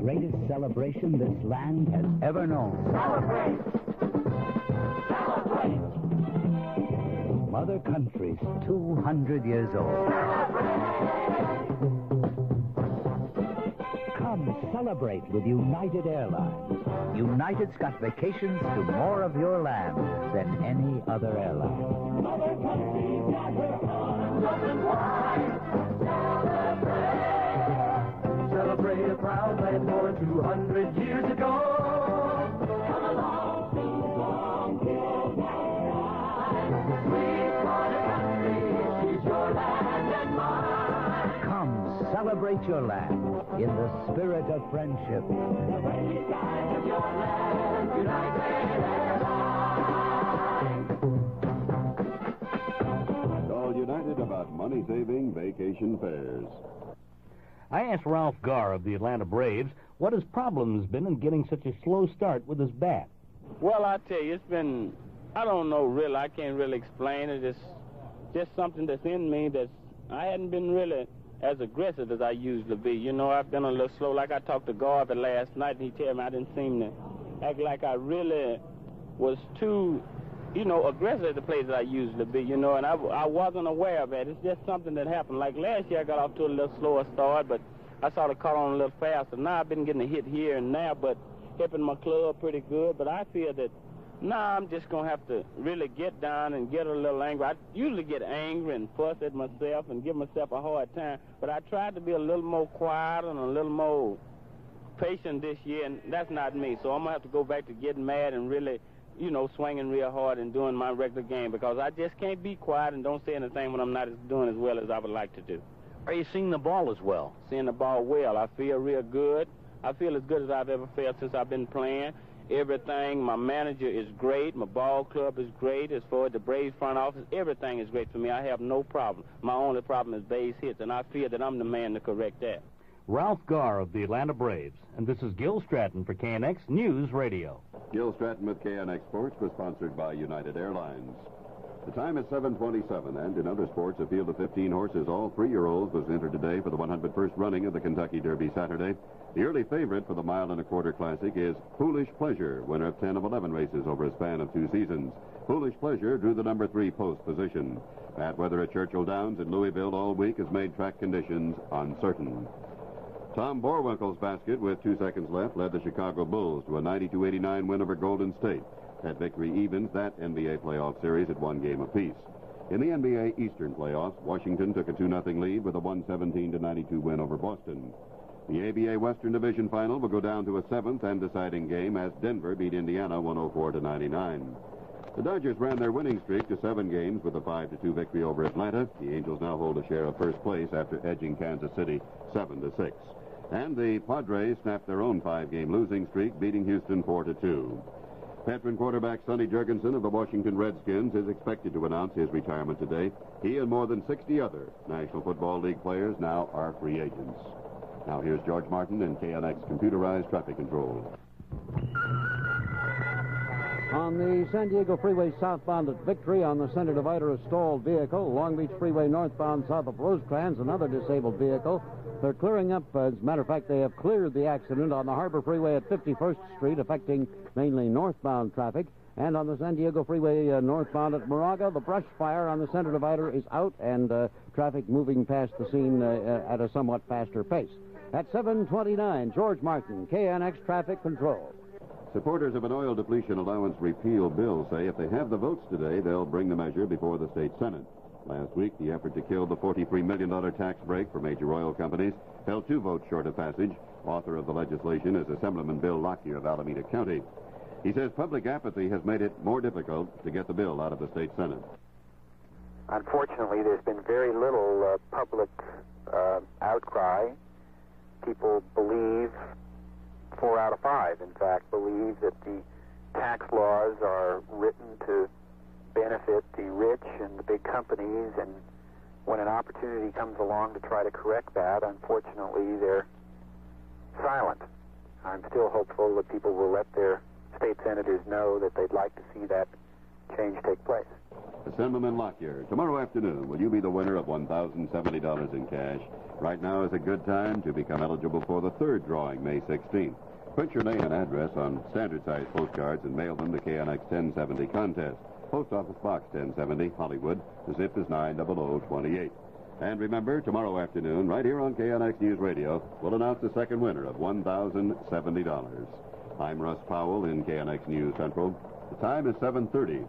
greatest celebration this land has ever known. Celebrate! Celebrate! Mother Country's 200 years old. Come celebrate with United Airlines. United's got vacations to more of your land than any other airline. Mother Country's got her arms open wide. Celebrate! Celebrate a proud land born 200 years ago. Come along, sing along, kill that sweet Mother Country, she's your land and mine. Come celebrate your land in the spirit of friendship. The friendly skies of your land, United Airlines. All united about money-saving vacation fares. I asked Ralph Garr of the Atlanta Braves what his problem has been in getting such a slow start with his bat. Well, I tell you, it's been, I don't know really, I can't really explain it. It's just something that's in me that's, I hadn't been really as aggressive as I usually be. You know, I've been a little slow. Like I talked to Garvey last night, and he told me I didn't seem to act like I really was too, you know, aggressive at the places I usually be, you know, and I wasn't aware of it. It's just something that happened. Like last year, I got off to a little slower start, but I sort of caught on a little faster. Now I've been getting a hit here and there, but helping my club pretty good. But I feel that now I'm just going to have to really get down and get a little angry. I usually get angry and fuss at myself and give myself a hard time, but I tried to be a little more quiet and a little more patient this year, and that's not me. So I'm going to have to go back to getting mad and really, you know, swinging real hard and doing my regular game, because I just can't be quiet and don't say anything when I'm not doing as well as I would like to do. Are you seeing the ball as well? Seeing the ball well. I feel real good. I feel as good as I've ever felt since I've been playing. Everything, my manager is great. My ball club is great. As far as the Braves front office, everything is great for me. I have no problem. My only problem is base hits, and I feel that I'm the man to correct that. Ralph Garr of the Atlanta Braves. And this is Gil Stratton for KNX News Radio. Gil Stratton with KNX Sports was sponsored by United Airlines. The time is 7:27, and in other sports, a field of 15 horses, all 3-year-olds, was entered today for the 101st running of the Kentucky Derby Saturday. The early favorite for the mile and a quarter classic is Foolish Pleasure, winner of 10 of 11 races over a span of 2 seasons. Foolish Pleasure drew the number 3 post position. Bad weather at Churchill Downs in Louisville all week has made track conditions uncertain. Tom Borwinkle's basket, with 2 seconds left, led the Chicago Bulls to a 92-89 win over Golden State. That victory evens that NBA playoff series at 1 game apiece. In the NBA Eastern playoffs, Washington took a 2-0 lead with a 117-92 win over Boston. The ABA Western Division final will go down to a 7th and deciding game as Denver beat Indiana 104-99. The Dodgers ran their winning streak to 7 games with a 5-2 victory over Atlanta. The Angels now hold a share of first place after edging Kansas City 7-6. And the Padres snapped their own 5-game losing streak, beating Houston 4-2. Veteran quarterback Sonny Jurgensen of the Washington Redskins is expected to announce his retirement today. He and more than 60 other National Football League players now are free agents. Now here's George Martin in KNX computerized traffic control. On the San Diego Freeway southbound at Victory, on the center divider, a stalled vehicle. Long Beach Freeway northbound south of Rosecrans, another disabled vehicle. They're clearing up. As a matter of fact, they have cleared the accident on the Harbor Freeway at 51st Street, affecting mainly northbound traffic. And on the San Diego Freeway northbound at Moraga, the brush fire on the center divider is out, and traffic moving past the scene at a somewhat faster pace. At 7:29, George Martin, KNX Traffic Control. Supporters of an oil depletion allowance repeal bill say if they have the votes today, they'll bring the measure before the state Senate. Last week, the effort to kill the $43 million tax break for major oil companies fell 2 votes short of passage. Author of the legislation is Assemblyman Bill Lockyer of Alameda County. He says public apathy has made it more difficult to get the bill out of the state Senate. Unfortunately, there's been very little public outcry. People believe, 4 out of 5, in fact, believe that the tax laws are written to benefit the rich and the big companies, and when an opportunity comes along to try to correct that, unfortunately, they're silent. I'm still hopeful that people will let their state senators know that they'd like to see that change take place. Assemblyman Lockyer, tomorrow afternoon, will you be the winner of $1,070 in cash? Right now is a good time to become eligible for the third drawing, May 16th. Print your name and address on standard-sized postcards and mail them to KNX 1070 Contest. Post Office Box 1070, Hollywood. The zip is 90028. And remember, tomorrow afternoon, right here on KNX News Radio, we'll announce the second winner of $1,070. I'm Russ Powell in KNX News Central. The time is 7:30.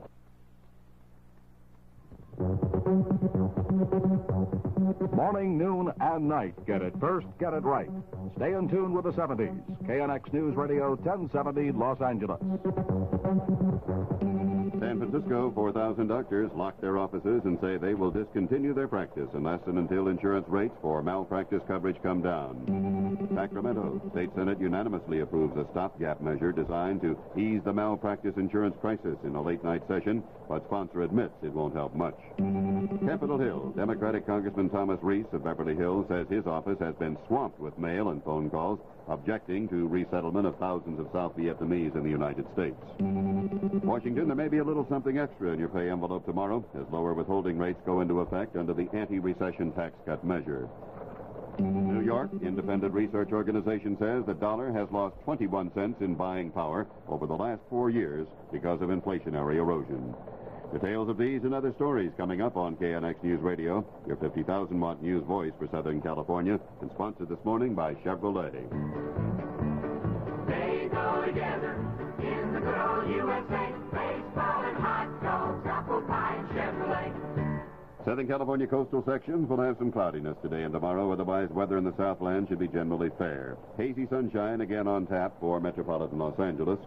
Morning, noon, and night. Get it first, get it right. Stay in tune with the 70s. KNX News Radio 1070, Los Angeles. San Francisco, 4,000 doctors lock their offices and say they will discontinue their practice unless and until insurance rates for malpractice coverage come down. Sacramento, State Senate unanimously approves a stopgap measure designed to ease the malpractice insurance crisis in a late-night session, but sponsor admits it won't help much. Capitol Hill, Democratic Congressman Thomas Reese of Beverly Hills says his office has been swamped with mail and phone calls objecting to resettlement of thousands of South Vietnamese in the United States. Washington, there may be a little something extra in your pay envelope tomorrow as lower withholding rates go into effect under the anti-recession tax cut measure. New York, independent research organization says the dollar has lost 21 cents in buying power over the last 4 years because of inflationary erosion. Details of these and other stories coming up on KNX News Radio, your 50,000-watt news voice for Southern California, and sponsored this morning by Chevrolet. They go together in the good old USA. Baseball and hot dogs, apple pie and Chevrolet. Southern California coastal sections will have some cloudiness today and tomorrow. Otherwise, weather in the Southland should be generally fair. Hazy sunshine again on tap for metropolitan Los Angeles.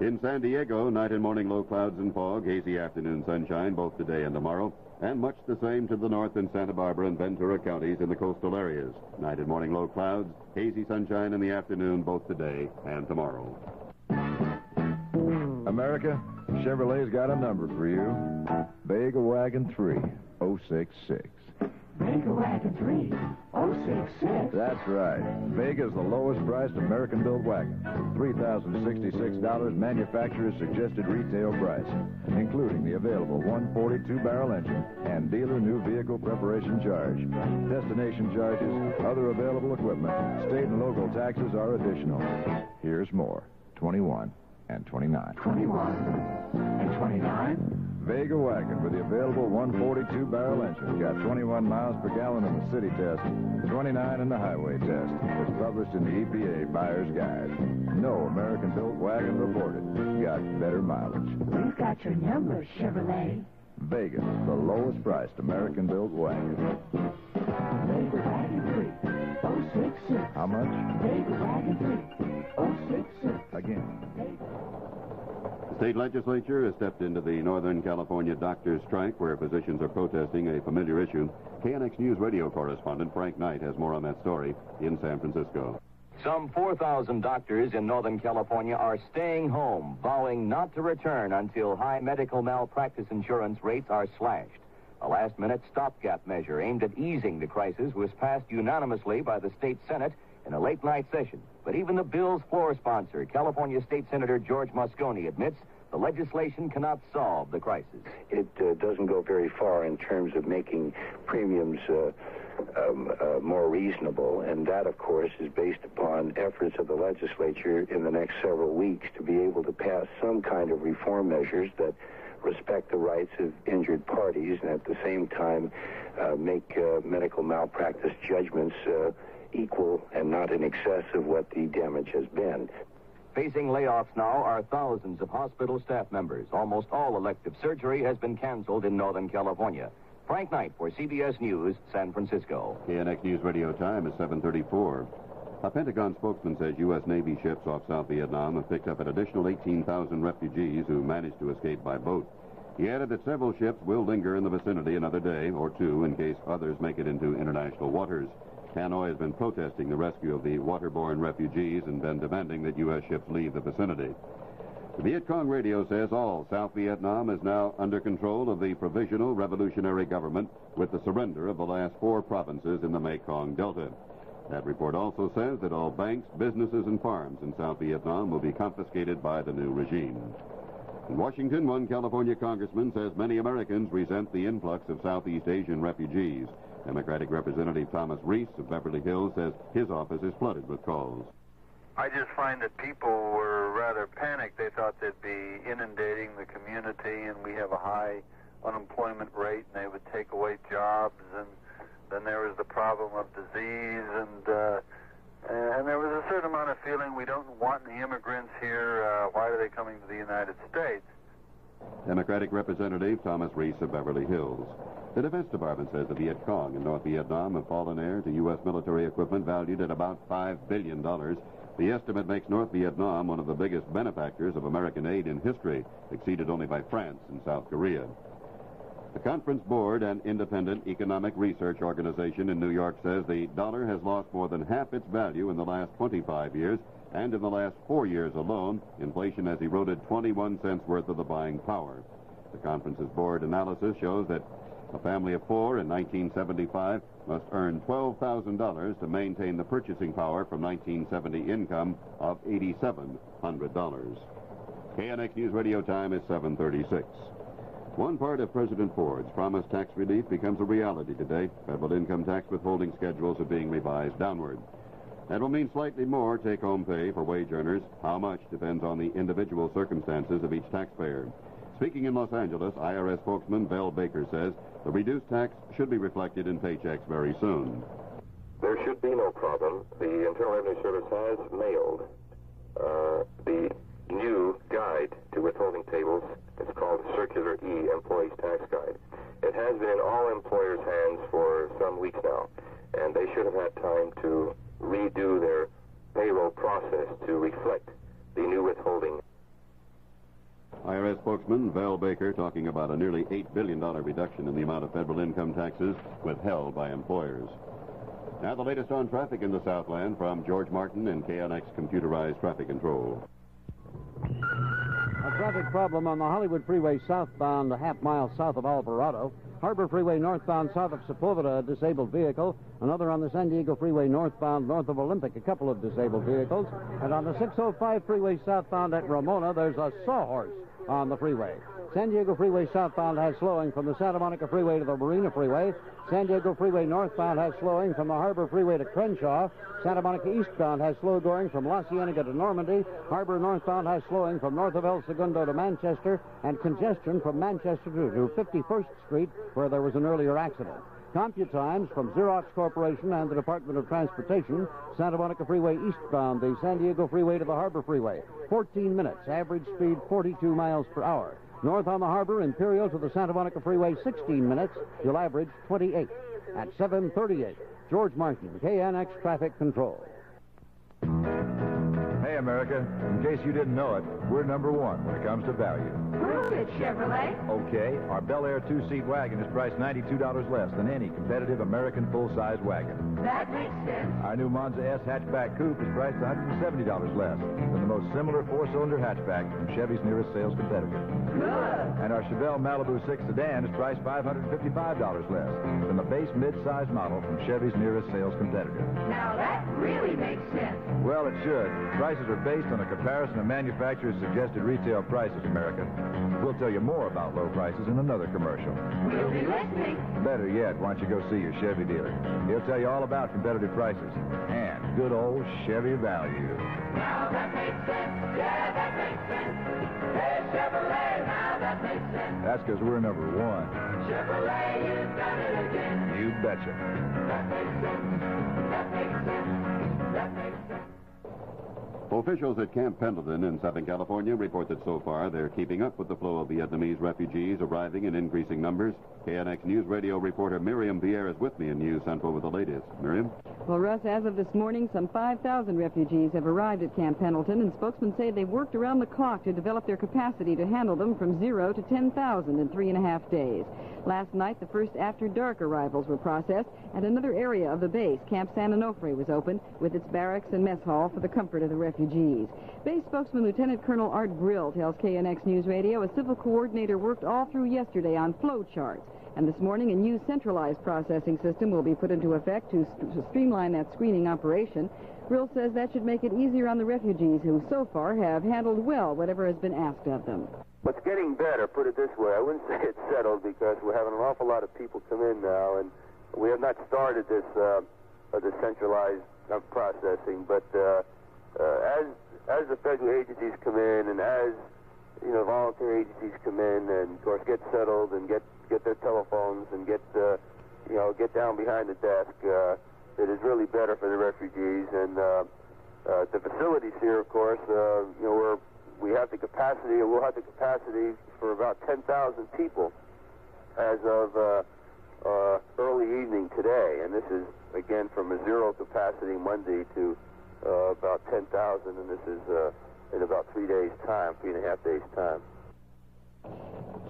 In San Diego, night and morning low clouds and fog, hazy afternoon sunshine both today and tomorrow, and much the same to the north in Santa Barbara and Ventura counties in the coastal areas. Night and morning low clouds, hazy sunshine in the afternoon both today and tomorrow. America, Chevrolet's got a number for you. Vega Wagon 3066. Vega Wagon 3066. That's right. Vega's the lowest priced American-built wagon. $3,066 manufacturer's suggested retail price, including the available 142-barrel engine and dealer new vehicle preparation charge. Destination charges, other available equipment, state and local taxes are additional. Here's more. 21 and 29. 21 and 29. Vega wagon with the available 142-barrel engine got 21 miles per gallon in the city test, 29 in the highway test. It's published in the EPA Buyer's Guide. No American-built wagon reported got better mileage. We've got your numbers, Chevrolet. Vega, the lowest priced American-built wagon. Vega Wagon 3066. How much? Vega Wagon 3066. Again. The state legislature has stepped into the Northern California doctors' strike where physicians are protesting a familiar issue. KNX News Radio correspondent Frank Knight has more on that story in San Francisco. Some 4,000 doctors in Northern California are staying home, vowing not to return until high medical malpractice insurance rates are slashed. A last-minute stopgap measure aimed at easing the crisis was passed unanimously by the state Senate in a late-night session. But even the bill's floor sponsor, California State Senator George Moscone, admits the legislation cannot solve the crisis. It doesn't go very far in terms of making premiums more reasonable, and that, of course, is based upon efforts of the legislature in the next several weeks to be able to pass some kind of reform measures that respect the rights of injured parties and at the same time make medical malpractice judgments equal and not in excess of what the damage has been. Facing layoffs now are thousands of hospital staff members. Almost all elective surgery has been canceled in Northern California. Frank Knight for CBS News, San Francisco. KNX News Radio time is 7:34. A Pentagon spokesman says U.S. Navy ships off South Vietnam have picked up an additional 18,000 refugees who managed to escape by boat. He added that several ships will linger in the vicinity another day or two in case others make it into international waters. Hanoi has been protesting the rescue of the waterborne refugees and been demanding that U.S. ships leave the vicinity. The Viet Cong radio says all South Vietnam is now under control of the Provisional Revolutionary Government with the surrender of the last 4 provinces in the Mekong Delta. That report also says that all banks, businesses, and farms in South Vietnam will be confiscated by the new regime. In Washington, one California congressman says many Americans resent the influx of Southeast Asian refugees. Democratic Representative Thomas Reese of Beverly Hills says his office is flooded with calls. I just find that people were rather panicked. They thought they'd be inundating the community, and we have a high unemployment rate, and they would take away jobs, and then there was the problem of disease, and there was a certain amount of feeling we don't want any immigrants here. Why are they coming to the United States? Democratic Representative Thomas Reese of Beverly Hills. The Defense Department says the Viet Cong in North Vietnam have fallen heir to U.S. military equipment valued at about $5 billion. The estimate makes North Vietnam one of the biggest benefactors of American aid in history, exceeded only by France and South Korea. The Conference Board, an independent economic research organization in New York, says the dollar has lost more than half its value in the last 25 years, and in the last 4 years alone, inflation has eroded 21 cents worth of the buying power. The conference's board analysis shows that a family of four in 1975 must earn $12,000 to maintain the purchasing power from 1970 income of $8,700. KNX News Radio time is 7:36. One part of President Ford's promised tax relief becomes a reality today. Federal income tax withholding schedules are being revised downward. That will mean slightly more take-home pay for wage earners. How much depends on the individual circumstances of each taxpayer. Speaking in Los Angeles, IRS spokesman Bell Baker says the reduced tax should be reflected in paychecks very soon. There should be no problem. The Internal Revenue Service has mailed the new guide to withholding tables. It's called Circular E, Employees Tax Guide. It has been in all employers' hands for some weeks now, and they should have had time to redo their payroll process to reflect the new withholding. IRS spokesman Val Baker talking about a nearly $8 billion reduction in the amount of federal income taxes withheld by employers. Now the latest on traffic in the Southland from George Martin and KNX Computerized Traffic Control. A traffic problem on the Hollywood Freeway southbound, a half mile south of Alvarado. Harbor Freeway northbound south of Sepulveda, a disabled vehicle. Another on the San Diego Freeway northbound north of Olympic, a couple of disabled vehicles. And on the 605 Freeway southbound at Ramona, there's a sawhorse on the freeway. San Diego Freeway southbound has slowing from the Santa Monica Freeway to the Marina Freeway. San Diego Freeway northbound has slowing from the Harbor Freeway to Crenshaw. Santa Monica eastbound has slow going from La Cienega to Normandy. Harbor northbound has slowing from north of El Segundo to Manchester, and congestion from Manchester to 51st Street, where there was an earlier accident. Compute times from Xerox Corporation and the Department of Transportation. Santa Monica Freeway eastbound, the San Diego Freeway to the Harbor Freeway, 14 minutes, average speed 42 miles per hour. North on the Harbor, Imperial to the Santa Monica Freeway, 16 minutes. You'll average 28. At 7:38, George Martin, KNX Traffic Control. Hey, America, in case you didn't know it, we're number one when it comes to value. Prove it, Chevrolet. Okay, our Bel Air two-seat wagon is priced $92 less than any competitive American full-size wagon. That makes sense. Our new Monza S hatchback coupe is priced $170 less than the most similar four-cylinder hatchback from Chevy's nearest sales competitor. Good. And our Chevelle Malibu 6 sedan is priced $555 less than the base mid-size model from Chevy's nearest sales competitor. Now that really makes sense. Well, it should. Prices are based on a comparison of manufacturers' suggested retail prices, America. We'll tell you more about low prices in another commercial. We'll be listening. Better yet, why don't you go see your Chevy dealer? He'll tell you all about competitive prices and good old Chevy value. Now that makes sense. Yeah, that makes sense. Hey, Chevrolet, now that makes sense. That's because we're number one. Chevrolet, you've done it again. You betcha. That makes sense. That makes sense. That makes sense. Officials at Camp Pendleton in Southern California report that so far they're keeping up with the flow of Vietnamese refugees arriving in increasing numbers. KNX News Radio reporter Miriam Pierre is with me in News Central with the latest. Miriam? Well, Russ, as of this morning, some 5,000 refugees have arrived at Camp Pendleton, and spokesmen say they've worked around the clock to develop their capacity to handle them from 0 to 10,000 in 3.5 days. Last night, the first after-dark arrivals were processed, and another area of the base, Camp San Onofre, was opened with its barracks and mess hall for the comfort of the refugees. Base spokesman Lieutenant Colonel Art Brill tells KNX News Radio a civil coordinator worked all through yesterday on flow charts. And this morning, a new centralized processing system will be put into effect to streamline that screening operation. Brill says that should make it easier on the refugees who so far have handled well whatever has been asked of them. But it's getting better, put it this way. I wouldn't say it's settled because we're having an awful lot of people come in now, and we have not started this decentralized processing. But as the federal agencies come in, and as voluntary agencies come in, and of course get settled and get their telephones and get down behind the desk, it is really better for the refugees. And the facilities here, of course, we have the capacity, or we'll have the capacity for about 10,000 people as of early evening today. And this is, again, from a zero capacity Monday to about 10,000, and this is in about 3 days' time, 3.5 days' time.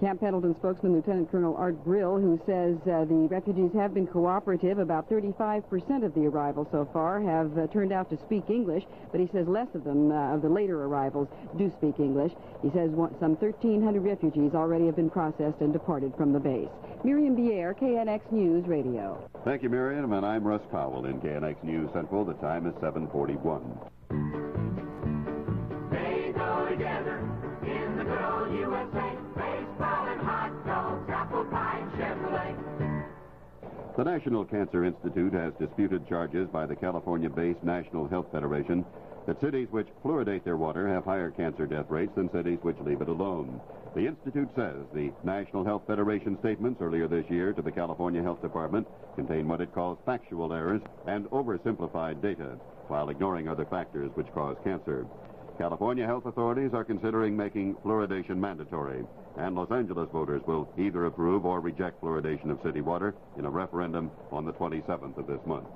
Camp Pendleton spokesman Lieutenant Colonel Art Brill, who says the refugees have been cooperative. About 35% of the arrivals so far have turned out to speak English, but he says less of them, of the later arrivals, do speak English. He says some 1,300 refugees already have been processed and departed from the base. Miriam Bier, KNX News Radio. Thank you, Miriam, and I'm Russ Powell in KNX News Central. The time is 7:41. They go together in the good old USA. Baseball and hot dogs, apple pie and Chevrolet. The National Cancer Institute has disputed charges by the California-based National Health Federation that cities which fluoridate their water have higher cancer death rates than cities which leave it alone. The Institute says the National Health Federation statements earlier this year to the California Health Department contain what it calls factual errors and oversimplified data, while ignoring other factors which cause cancer. California health authorities are considering making fluoridation mandatory, and Los Angeles voters will either approve or reject fluoridation of city water in a referendum on the 27th of this month.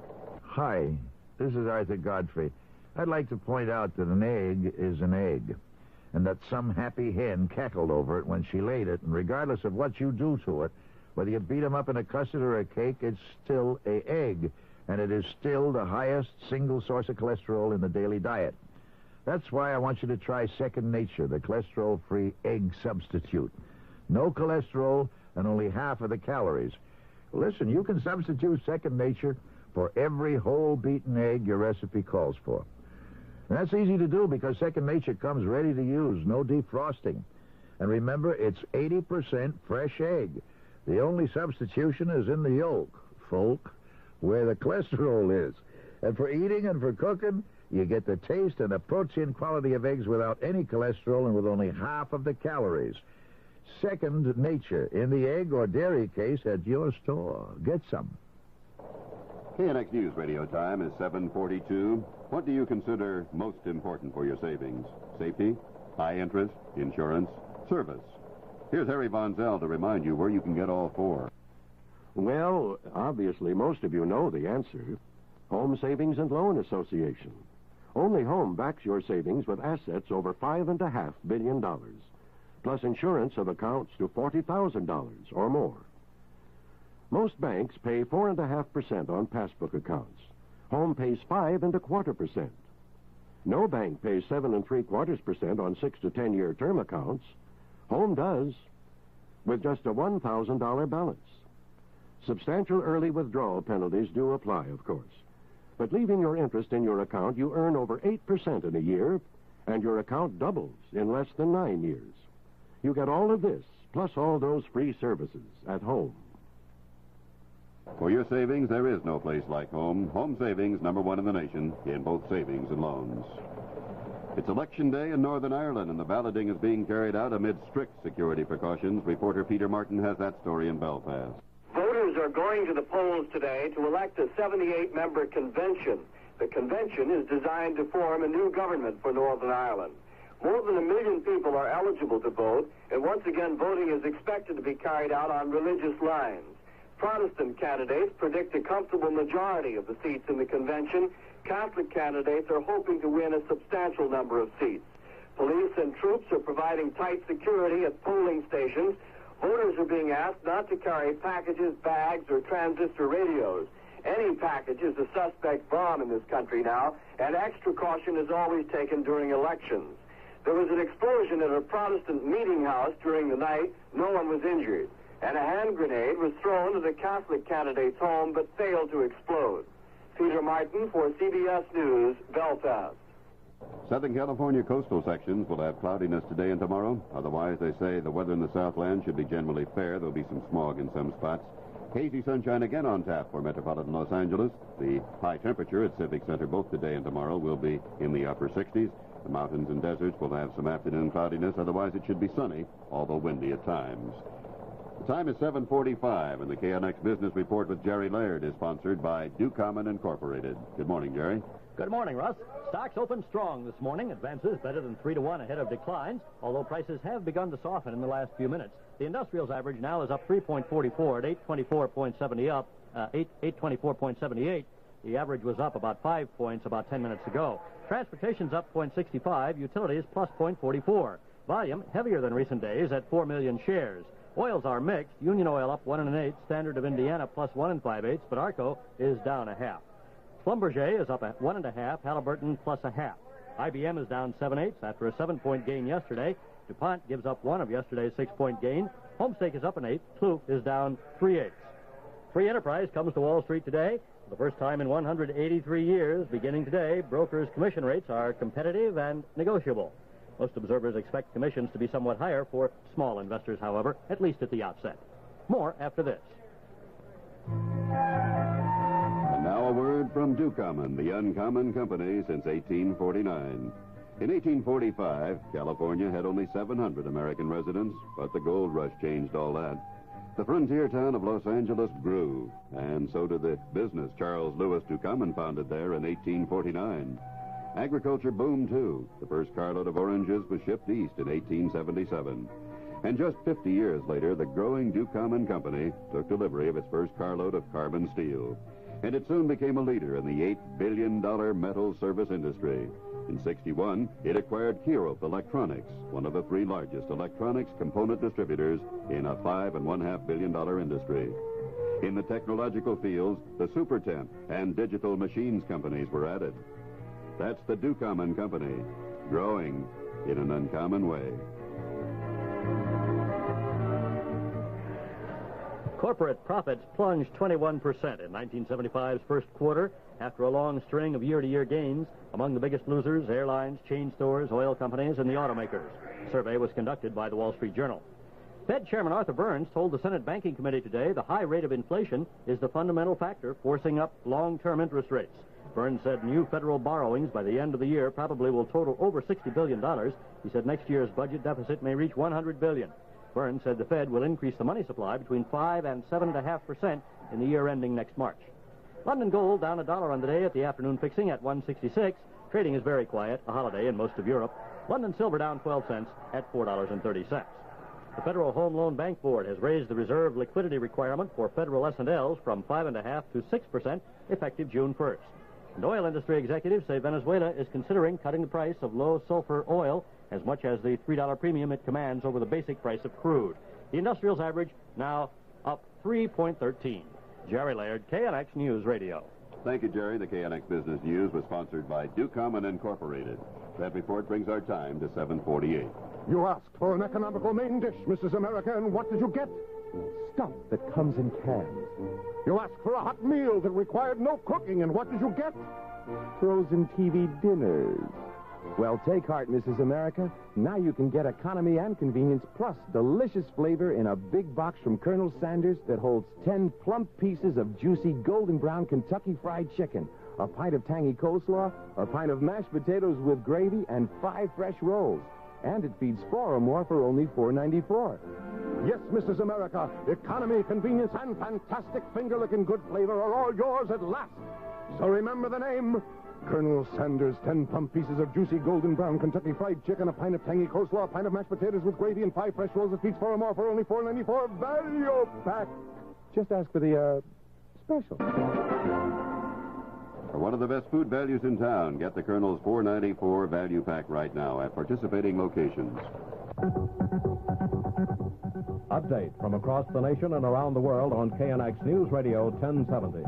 Hi, this is Arthur Godfrey. I'd like to point out that an egg is an egg, and that some happy hen cackled over it when she laid it, and regardless of what you do to it, whether you beat them up in a custard or a cake, it's still an egg, and it is still the highest single source of cholesterol in the daily diet. That's why I want you to try Second Nature, the cholesterol-free egg substitute. No cholesterol and only half of the calories. Listen, you can substitute Second Nature for every whole beaten egg your recipe calls for. And that's easy to do because Second Nature comes ready to use, no defrosting. And remember, it's 80% fresh egg. The only substitution is in the yolk, folk, where the cholesterol is. And for eating and for cooking, you get the taste and the protein quality of eggs without any cholesterol and with only half of the calories. Second Nature, in the egg or dairy case at your store. Get some. KNX News Radio time is 7:42. What do you consider most important for your savings? Safety, high interest, insurance, service? Here's Harry Von Zell to remind you where you can get all four. Well, obviously, most of you know the answer. Home Savings and Loan Association. Only Home backs your savings with assets over $5.5 billion, plus insurance of accounts to $40,000 or more. Most banks pay 4.5% on passbook accounts. Home pays 5.25%. No bank pays 7.75% on 6 to 10-year term accounts. Home does, with just a $1,000 balance. Substantial early withdrawal penalties do apply, of course. But leaving your interest in your account, you earn over 8% in a year, and your account doubles in less than 9 years. You get all of this, plus all those free services at Home. For your savings, there is no place like Home. Home Savings, #1 in the nation, in both savings and loans. It's Election Day in Northern Ireland, and the balloting is being carried out amid strict security precautions. Reporter Peter Martin has that story in Belfast. Voters are going to the polls today to elect a 78-member convention. The convention is designed to form a new government for Northern Ireland. More than 1 million people are eligible to vote, and once again, voting is expected to be carried out on religious lines. Protestant candidates predict a comfortable majority of the seats in the convention. Catholic candidates are hoping to win a substantial number of seats. Police and troops are providing tight security at polling stations. Voters are being asked not to carry packages, bags, or transistor radios. Any package is a suspect bomb in this country now, and extra caution is always taken during elections. There was an explosion at a Protestant meeting house during the night. No one was injured. And a hand grenade was thrown at a Catholic candidate's home but failed to explode. Peter Martin for CBS News, Belfast. Southern California coastal sections will have cloudiness today and tomorrow. Otherwise, they say the weather in the Southland should be generally fair. There'll be some smog in some spots. Hazy sunshine again on tap for metropolitan Los Angeles. The high temperature at Civic Center both today and tomorrow will be in the upper 60s. The mountains and deserts will have some afternoon cloudiness. Otherwise, it should be sunny, although windy at times. The time is 7:45, and the KNX Business Report with Jerry Laird is sponsored by Ducommun Incorporated. Good morning, Jerry. Good morning, Russ. Stocks opened strong this morning. Advances better than 3-to-1 ahead of declines, although prices have begun to soften in the last few minutes. The industrials average now is up 3.44 at 824.78. The average was up about 5 points about 10 minutes ago. Transportation's up 0.65. Utilities plus 0.44. Volume heavier than recent days at 4 million shares. Oils are mixed. Union Oil up 1 1/8. Standard of Indiana plus 1 5/8. But Arco is down 0.5. Schlumberger is up 1 1/2. Halliburton plus 0.5. IBM is down 7/8 after a 7-point gain yesterday. DuPont gives up 1 of yesterday's 6-point gain. Homestake is up 1/8. Kloof is down 3/8. Free enterprise comes to Wall Street today. For the first time in 183 years, beginning today, brokers' commission rates are competitive and negotiable. Most observers expect commissions to be somewhat higher for small investors, however, at least at the outset. More after this. And now a word from Ducommun, the uncommon company since 1849. In 1845, California had only 700 American residents, but the gold rush changed all that. The frontier town of Los Angeles grew, and so did the business Charles Lewis Ducommun founded there in 1849. Agriculture boomed, too. The first carload of oranges was shipped east in 1877. And just 50 years later, the growing Ducommun Company took delivery of its first carload of carbon steel. And it soon became a leader in the $8 billion metal service industry. In 61, it acquired Kiroth Electronics, one of the 3 largest electronics component distributors in a $5.5 billion industry. In the technological fields, the Supertemp and Digital Machines companies were added. That's the Ducommun Company, growing in an uncommon way. Corporate profits plunged 21% in 1975's first quarter after a long string of year-to-year gains. Among the biggest losers, airlines, chain stores, oil companies, and the automakers. A survey was conducted by the Wall Street Journal. Fed Chairman Arthur Burns told the Senate Banking Committee today the high rate of inflation is the fundamental factor forcing up long-term interest rates. Burns said new federal borrowings by the end of the year probably will total over $60 billion. He said next year's budget deficit may reach $100 billion. Burns said the Fed will increase the money supply between 5 and 7.5% in the year ending next March. London gold down $1 on the day at the afternoon fixing at 166. Trading is very quiet, a holiday in most of Europe. London silver down 12 cents at $4.30. The Federal Home Loan Bank Board has raised the reserve liquidity requirement for federal S&Ls from 5.5% to 6% effective June 1st. And oil industry executives say Venezuela is considering cutting the price of low-sulfur oil as much as the $3 premium it commands over the basic price of crude. The industrials average now up 3.13. Jerry Laird, KNX News Radio. Thank you, Jerry. The KNX Business News was sponsored by Ducommun Incorporated. That report brings our time to 7:48. You asked for an economical main dish, Mrs. America, and what did you get? Stuff that comes in cans. You asked for a hot meal that required no cooking, and what did you get? Frozen TV dinners. Well, take heart, Mrs. America. Now you can get economy and convenience plus delicious flavor in a big box from Colonel Sanders that holds 10 plump pieces of juicy golden brown Kentucky fried chicken, a pint of tangy coleslaw, a pint of mashed potatoes with gravy, and 5 fresh rolls. And it feeds 4 or more for only $4.94. Yes, Mrs. America, economy, convenience, and fantastic finger-licking good flavor are all yours at last. So remember the name. Colonel Sanders, 10 plump pieces of juicy golden brown Kentucky fried chicken, a pint of tangy coleslaw, a pint of mashed potatoes with gravy, and 5 fresh rolls that feeds 4 or more for only $4.94. Value pack. Just ask for the, special. For one of the best food values in town, get the Colonel's $4.94 value pack right now at participating locations. Update from across the nation and around the world on KNX News Radio 1070.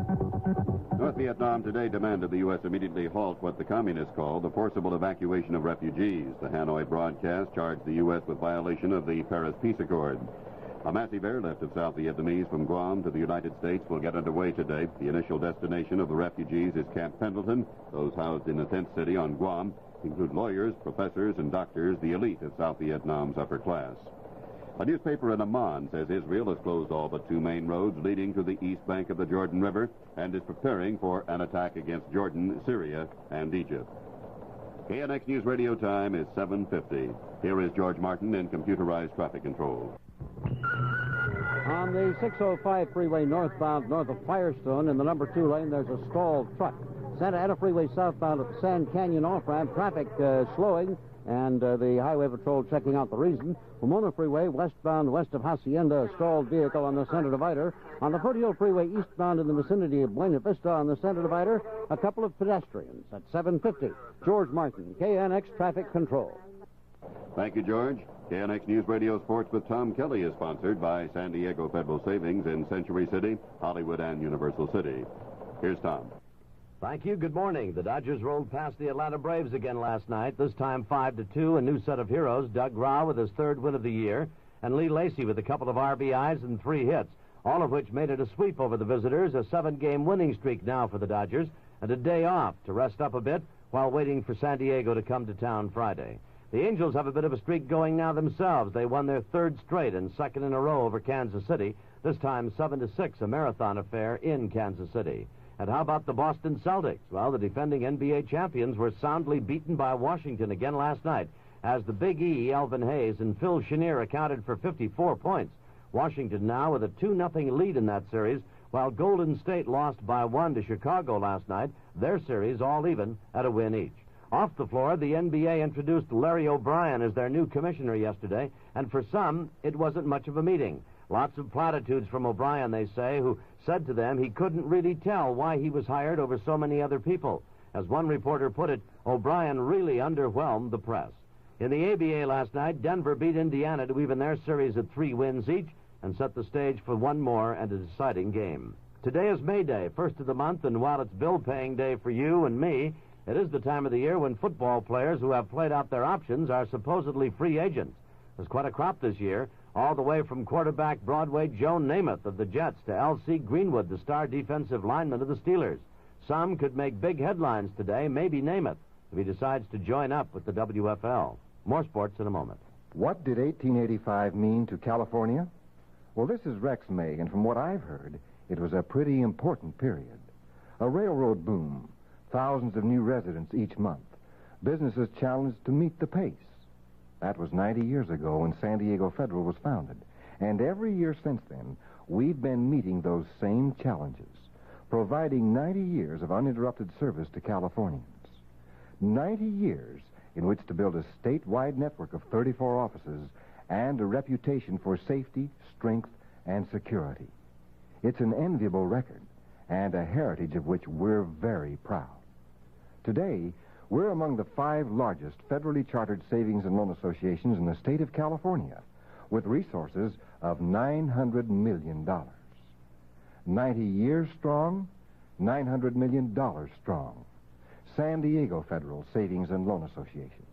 North Vietnam today demanded the U.S. immediately halt what the communists call the forcible evacuation of refugees. The Hanoi broadcast charged the U.S. with violation of the Paris Peace Accord. A massive airlift of South Vietnamese from Guam to the United States will get underway today. The initial destination of the refugees is Camp Pendleton, those housed in a tent city on Guam. include lawyers, professors, and doctors, the elite of South Vietnam's upper class. A newspaper in Amman says Israel has closed all but 2 main roads leading to the east bank of the Jordan River and is preparing for an attack against Jordan, Syria, and Egypt. KNX News Radio time is 7:50. Here is George Martin in computerized traffic control. On the 605 freeway northbound north of Firestone in the number 2 lane, there's a stalled truck. Santa Ana freeway southbound at the Sand Canyon off-ramp, traffic slowing, and the highway patrol checking out the reason. Pomona freeway westbound west of Hacienda, a stalled vehicle on the center divider. On the Foothill freeway eastbound in the vicinity of Buena Vista on the center divider, a couple of pedestrians at 7:50. George Martin, KNX Traffic Control. Thank you, George. KNX News Radio Sports with Tom Kelly is sponsored by San Diego Federal Savings in Century City, Hollywood, and Universal City. Here's Tom. Thank you. Good morning. The Dodgers rolled past the Atlanta Braves again last night, this time 5-2. A new set of heroes, Doug Rau with his 3rd win of the year, and Lee Lacy with a couple of RBIs and 3 hits, all of which made it a sweep over the visitors, a 7-game winning streak now for the Dodgers, and a day off to rest up a bit while waiting for San Diego to come to town Friday. The Angels have a bit of a streak going now themselves. They won their 3rd straight and 2nd in a row over Kansas City, this time 7-6, a marathon affair in Kansas City. And how about the Boston Celtics? Well, the defending NBA champions were soundly beaten by Washington again last night, as the Big E, Elvin Hayes, and Phil Chenier accounted for 54 points. Washington now with a 2-0 lead in that series, while Golden State lost by 1 to Chicago last night, their series all even at a win each. Off the floor, the NBA introduced Larry O'Brien as their new commissioner yesterday, and for some, it wasn't much of a meeting. Lots of platitudes from O'Brien, they say, who said to them he couldn't really tell why he was hired over so many other people. As one reporter put it, O'Brien really underwhelmed the press. In the ABA last night, Denver beat Indiana to even their series at 3 wins each and set the stage for one more and a deciding game. Today is May Day, 1st of the month, and while it's bill-paying day for you and me, it is the time of the year when football players who have played out their options are supposedly free agents. There's quite a crop this year, all the way from quarterback Broadway Joe Namath of the Jets to L.C. Greenwood, the star defensive lineman of the Steelers. Some could make big headlines today, maybe Namath, if he decides to join up with the WFL. More sports in a moment. What did 1885 mean to California? Well, this is Rex May, and from what I've heard, it was a pretty important period. A railroad boom, thousands of new residents each month, businesses challenged to meet the pace. That was 90 years ago when San Diego Federal was founded. And every year since then, we've been meeting those same challenges, providing 90 years of uninterrupted service to Californians. 90 years in which to build a statewide network of 34 offices and a reputation for safety, strength, and security. It's an enviable record and a heritage of which we're very proud. Today, we're among the 5 largest federally chartered savings and loan associations in the state of California, with resources of $900 million. 90 years strong, $900 million strong. San Diego Federal Savings and Loan Association.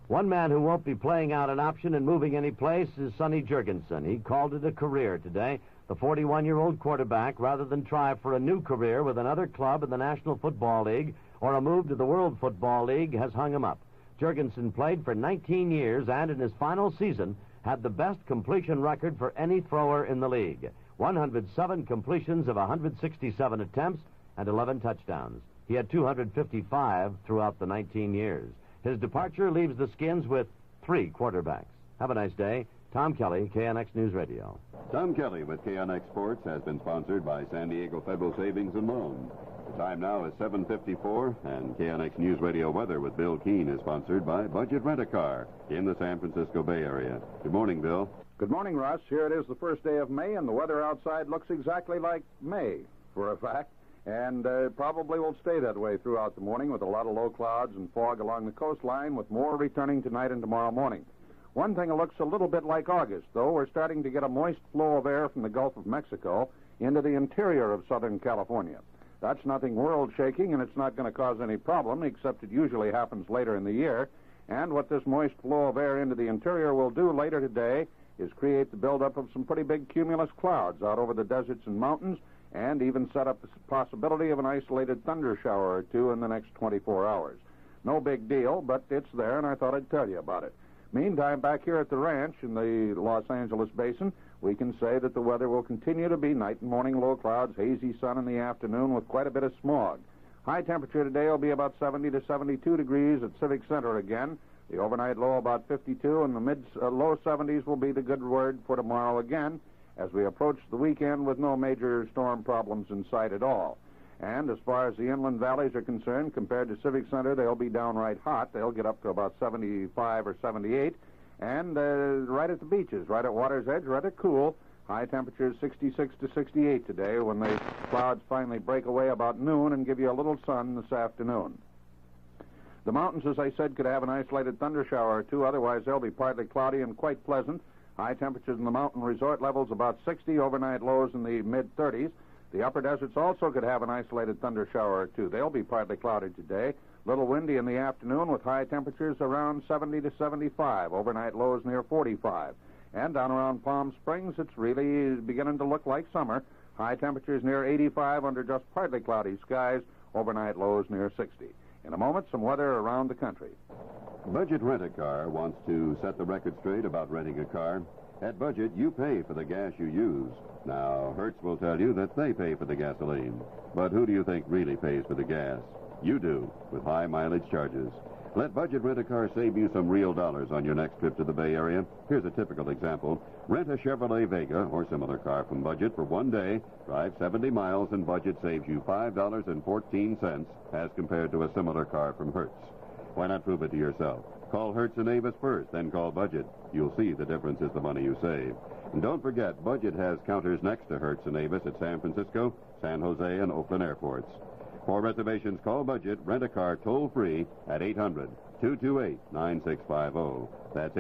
One man who won't be playing out an option and moving any place is Sonny Jurgensen. He called it a career today. The 41-year-old quarterback, rather than try for a new career with another club in the National Football League or a move to the World Football League, has hung him up. Jurgensen played for 19 years and in his final season had the best completion record for any thrower in the league. 107 completions of 167 attempts and 11 touchdowns. He had 255 throughout the 19 years. His departure leaves the Skins with 3 quarterbacks. Have a nice day. Tom Kelly, KNX News Radio. Tom Kelly with KNX Sports has been sponsored by San Diego Federal Savings and Loan. The time now is 7:54, and KNX News Radio weather with Bill Keene is sponsored by Budget Rent-A-Car in the San Francisco Bay Area. Good morning, Bill. Good morning, Russ. Here it is the first day of May, and the weather outside looks exactly like May, for a fact. And probably will stay that way throughout the morning with a lot of low clouds and fog along the coastline, with more returning tonight and tomorrow morning. One thing that looks a little bit like August, though. We're starting to get a moist flow of air from the Gulf of Mexico into the interior of Southern California. That's nothing world-shaking, and it's not going to cause any problem, except it usually happens later in the year. And what this moist flow of air into the interior will do later today is create the buildup of some pretty big cumulus clouds out over the deserts and mountains, and even set up the possibility of an isolated thunder shower or two in the next 24 hours. No big deal, but it's there, and I thought I'd tell you about it. Meantime, back here at the ranch in the Los Angeles basin, we can say that the weather will continue to be night and morning low clouds, hazy sun in the afternoon with quite a bit of smog. High temperature today will be about 70 to 72 degrees at Civic Center again. The overnight low about 52, and the low 70s will be the good word for tomorrow again as we approach the weekend with no major storm problems in sight at all. And as far as the inland valleys are concerned, compared to Civic Center, they'll be downright hot. They'll get up to about 75 or 78. And right at the beaches, right at water's edge, rather cool. High temperatures 66 to 68 today when the clouds finally break away about noon and give you a little sun this afternoon. The mountains, as I said, could have an isolated thunder shower or two. Otherwise, they'll be partly cloudy and quite pleasant. High temperatures in the mountain resort levels about 60, overnight lows in the mid-30s. The upper deserts also could have an isolated thunder shower or two. They'll be partly cloudy today. Little windy in the afternoon with high temperatures around 70 to 75, overnight lows near 45. And down around Palm Springs, it's really beginning to look like summer. High temperatures near 85 under just partly cloudy skies, overnight lows near 60. In a moment, some weather around the country. Budget Rent-A-Car wants to set the record straight about renting a car. At Budget, you pay for the gas you use. Now, Hertz will tell you that they pay for the gasoline. But who do you think really pays for the gas? You do, with high mileage charges. Let Budget Rent-A-Car save you some real dollars on your next trip to the Bay Area. Here's a typical example. Rent a Chevrolet Vega or similar car from Budget for one day, drive 70 miles, and Budget saves you $5.14 as compared to a similar car from Hertz. Why not prove it to yourself? Call Hertz and Avis first, then call Budget. You'll see the difference is the money you save. And don't forget, Budget has counters next to Hertz and Avis at San Francisco, San Jose, and Oakland airports. For reservations, call Budget, rent a car toll-free at 800-228-9650. That's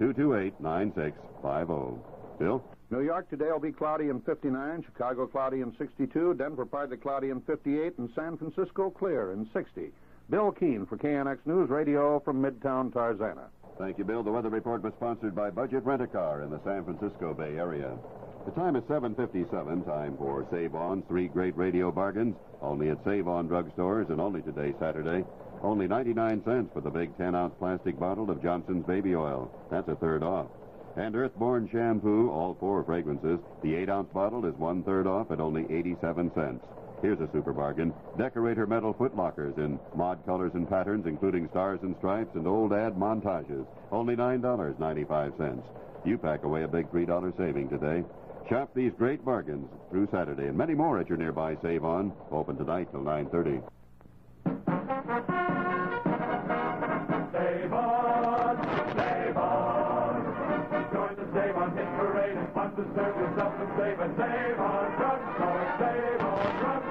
800-228-9650. Bill? New York today will be cloudy and 59, Chicago cloudy and 62, Denver partly cloudy and 58, and San Francisco clear and 60. Bill Keene for KNX News Radio from Midtown Tarzana. Thank you, Bill. The weather report was sponsored by Budget Rent-A-Car in the San Francisco Bay Area. The time is 7:57, time for Save On, 3 great radio bargains, only at Save On drugstores, and only today, Saturday. Only 99 cents for the big 10-ounce plastic bottle of Johnson's baby oil. That's a third off. And Earthborn shampoo, all 4 fragrances. The 8-ounce bottle is 1/3 off at only 87 cents. Here's a super bargain. Decorator metal foot lockers in mod colors and patterns, including stars and stripes and old ad montages. Only $9.95. You pack away a big $3 saving today. Shop these great bargains through Saturday and many more at your nearby Save On. Open tonight till 9:30. Save on, save on. Join the Save On hit parade and fun to serve yourself and save and save on drugstore, save on drugstore.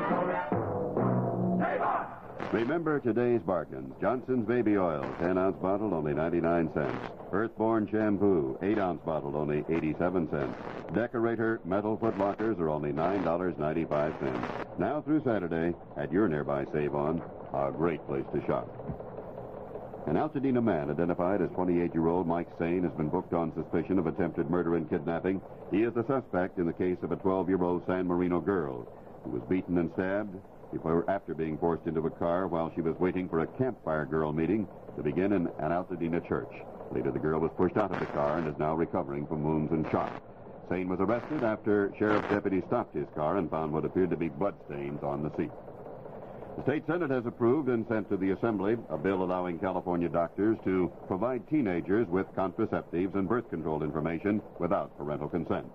Save on! Remember today's bargains. Johnson's baby oil, 10-ounce bottle, only 99 cents. Earthborn shampoo, 8-ounce bottle, only 87 cents. Decorator metal foot lockers are only $9.95. Now through Saturday at your nearby Save On, a great place to shop. An Altadena man identified as 28-year-old Mike Sane has been booked on suspicion of attempted murder and kidnapping. He is the suspect in the case of a 12-year-old San Marino girl who was beaten and stabbed after being forced into a car while she was waiting for a Campfire Girl meeting to begin in an Altadena church. Later, the girl was pushed out of the car and is now recovering from wounds and shock. Sane was arrested after sheriff's deputies stopped his car and found what appeared to be bloodstains on the seat. The state Senate has approved and sent to the Assembly a bill allowing California doctors to provide teenagers with contraceptives and birth control information without parental consent.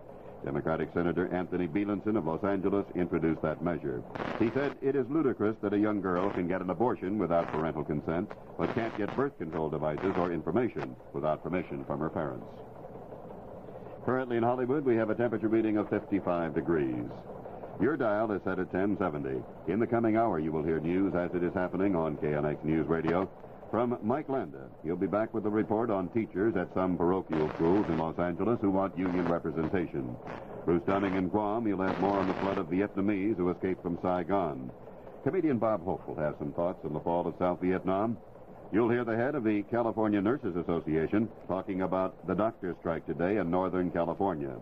Democratic Senator Anthony Bielenson of Los Angeles introduced that measure. He said it is ludicrous that a young girl can get an abortion without parental consent, but can't get birth control devices or information without permission from her parents. Currently in Hollywood, we have a temperature reading of 55 degrees. Your dial is set at 1070. In the coming hour, you will hear news as it is happening on KNX News Radio. From Mike Landa, he'll be back with a report on teachers at some parochial schools in Los Angeles who want union representation. Bruce Dunning in Guam, he'll have more on the flood of Vietnamese who escaped from Saigon. Comedian Bob Hope will have some thoughts on the fall of South Vietnam. You'll hear the head of the California Nurses Association talking about the doctor strike today in Northern California.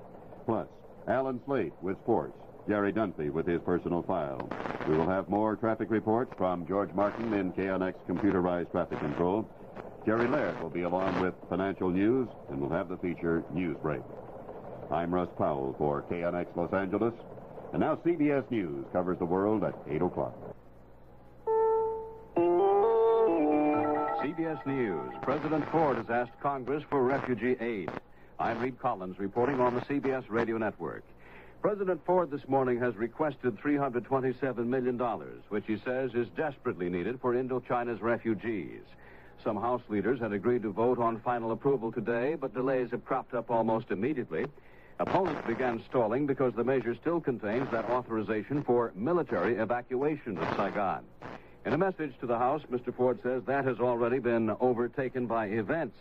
Plus, Alan Slate with sports. Gary Dunphy with his personal file. We will have more traffic reports from George Martin in KNX Computerized Traffic Control. Jerry Laird will be along with financial news, and we'll have the feature News Break. I'm Russ Powell for KNX Los Angeles. And now CBS News covers the world at 8 o'clock. CBS News. President Ford has asked Congress for refugee aid. I'm Reed Collins reporting on the CBS Radio Network. President Ford this morning has requested $327 million, which he says is desperately needed for Indochina's refugees. Some House leaders had agreed to vote on final approval today, but delays have cropped up almost immediately. Opponents began stalling because the measure still contains that authorization for military evacuation of Saigon. In a message to the House, Mr. Ford says that has already been overtaken by events.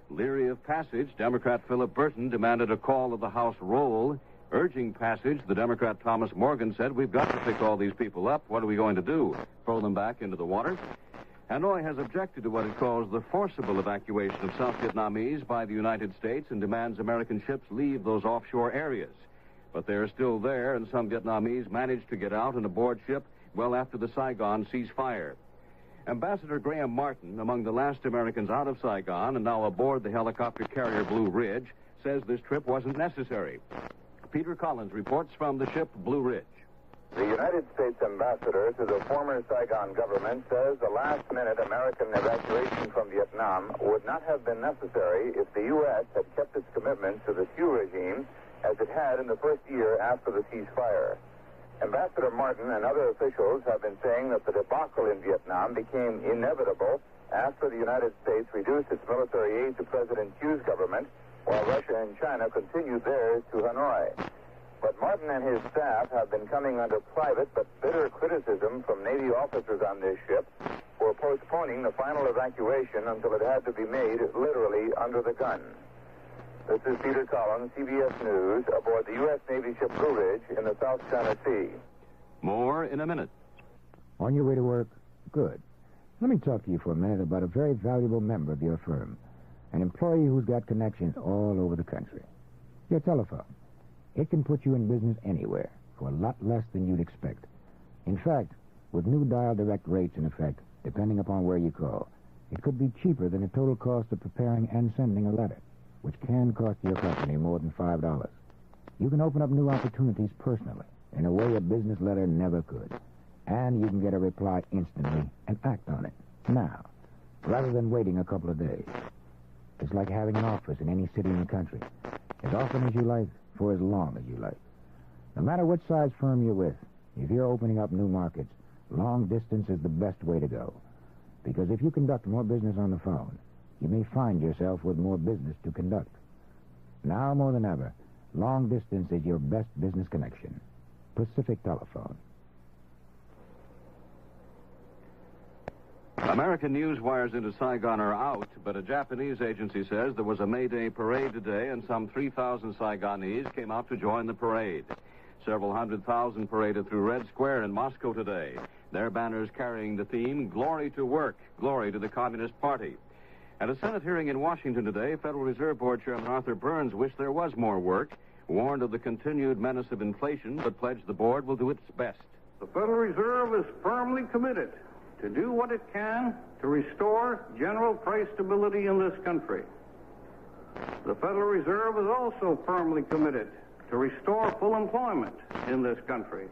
Leery of passage, Democrat Philip Burton demanded a call of the House roll. Urging passage, the Democrat Thomas Morgan said, "We've got to pick all these people up. What are we going to do? Throw them back into the water?" Hanoi has objected to what it calls the forcible evacuation of South Vietnamese by the United States and demands American ships leave those offshore areas. But they're still there, and some Vietnamese managed to get out and aboard ship well after the Saigon ceasefire. Ambassador Graham Martin, among the last Americans out of Saigon and now aboard the helicopter carrier Blue Ridge, says this trip wasn't necessary. Peter Collins reports from the ship Blue Ridge. The United States ambassador to the former Saigon government says the last-minute American evacuation from Vietnam would not have been necessary if the U.S. had kept its commitment to the Thieu regime as it had in the first year after the ceasefire. Ambassador Martin and other officials have been saying that the debacle in Vietnam became inevitable after the United States reduced its military aid to President Thieu's government, while Russia and China continued theirs to Hanoi. But Martin and his staff have been coming under private but bitter criticism from Navy officers on this ship for postponing the final evacuation until it had to be made literally under the gun. This is Peter Collins, CBS News, aboard the U.S. Navy ship Blue Ridge in the South China Sea. More in a minute. On your way to work? Good. Let me talk to you for a minute about a very valuable member of your firm, an employee who's got connections all over the country. Your telephone. It can put you in business anywhere for a lot less than you'd expect. In fact, with new dial direct rates in effect, depending upon where you call, it could be cheaper than the total cost of preparing and sending a letter, which can cost your company more than $5. You can open up new opportunities personally in a way a business letter never could. And you can get a reply instantly and act on it now, rather than waiting a couple of days. It's like having an office in any city in the country, as often as you like, for as long as you like. No matter what size firm you're with, if you're opening up new markets, long distance is the best way to go. Because if you conduct more business on the phone, you may find yourself with more business to conduct. Now more than ever, long distance is your best business connection. Pacific Telephone. American news wires into Saigon are out, but a Japanese agency says there was a May Day parade today, and some 3,000 Saigonese came out to join the parade. Several 100,000 paraded through Red Square in Moscow today, their banners carrying the theme, "Glory to Work, Glory to the Communist Party." At a Senate hearing in Washington today, Federal Reserve Board Chairman Arthur Burns wished there was more work, warned of the continued menace of inflation, but pledged the board will do its best. The Federal Reserve is firmly committed to do what it can to restore general price stability in this country. The Federal Reserve is also firmly committed to restore full employment in this country.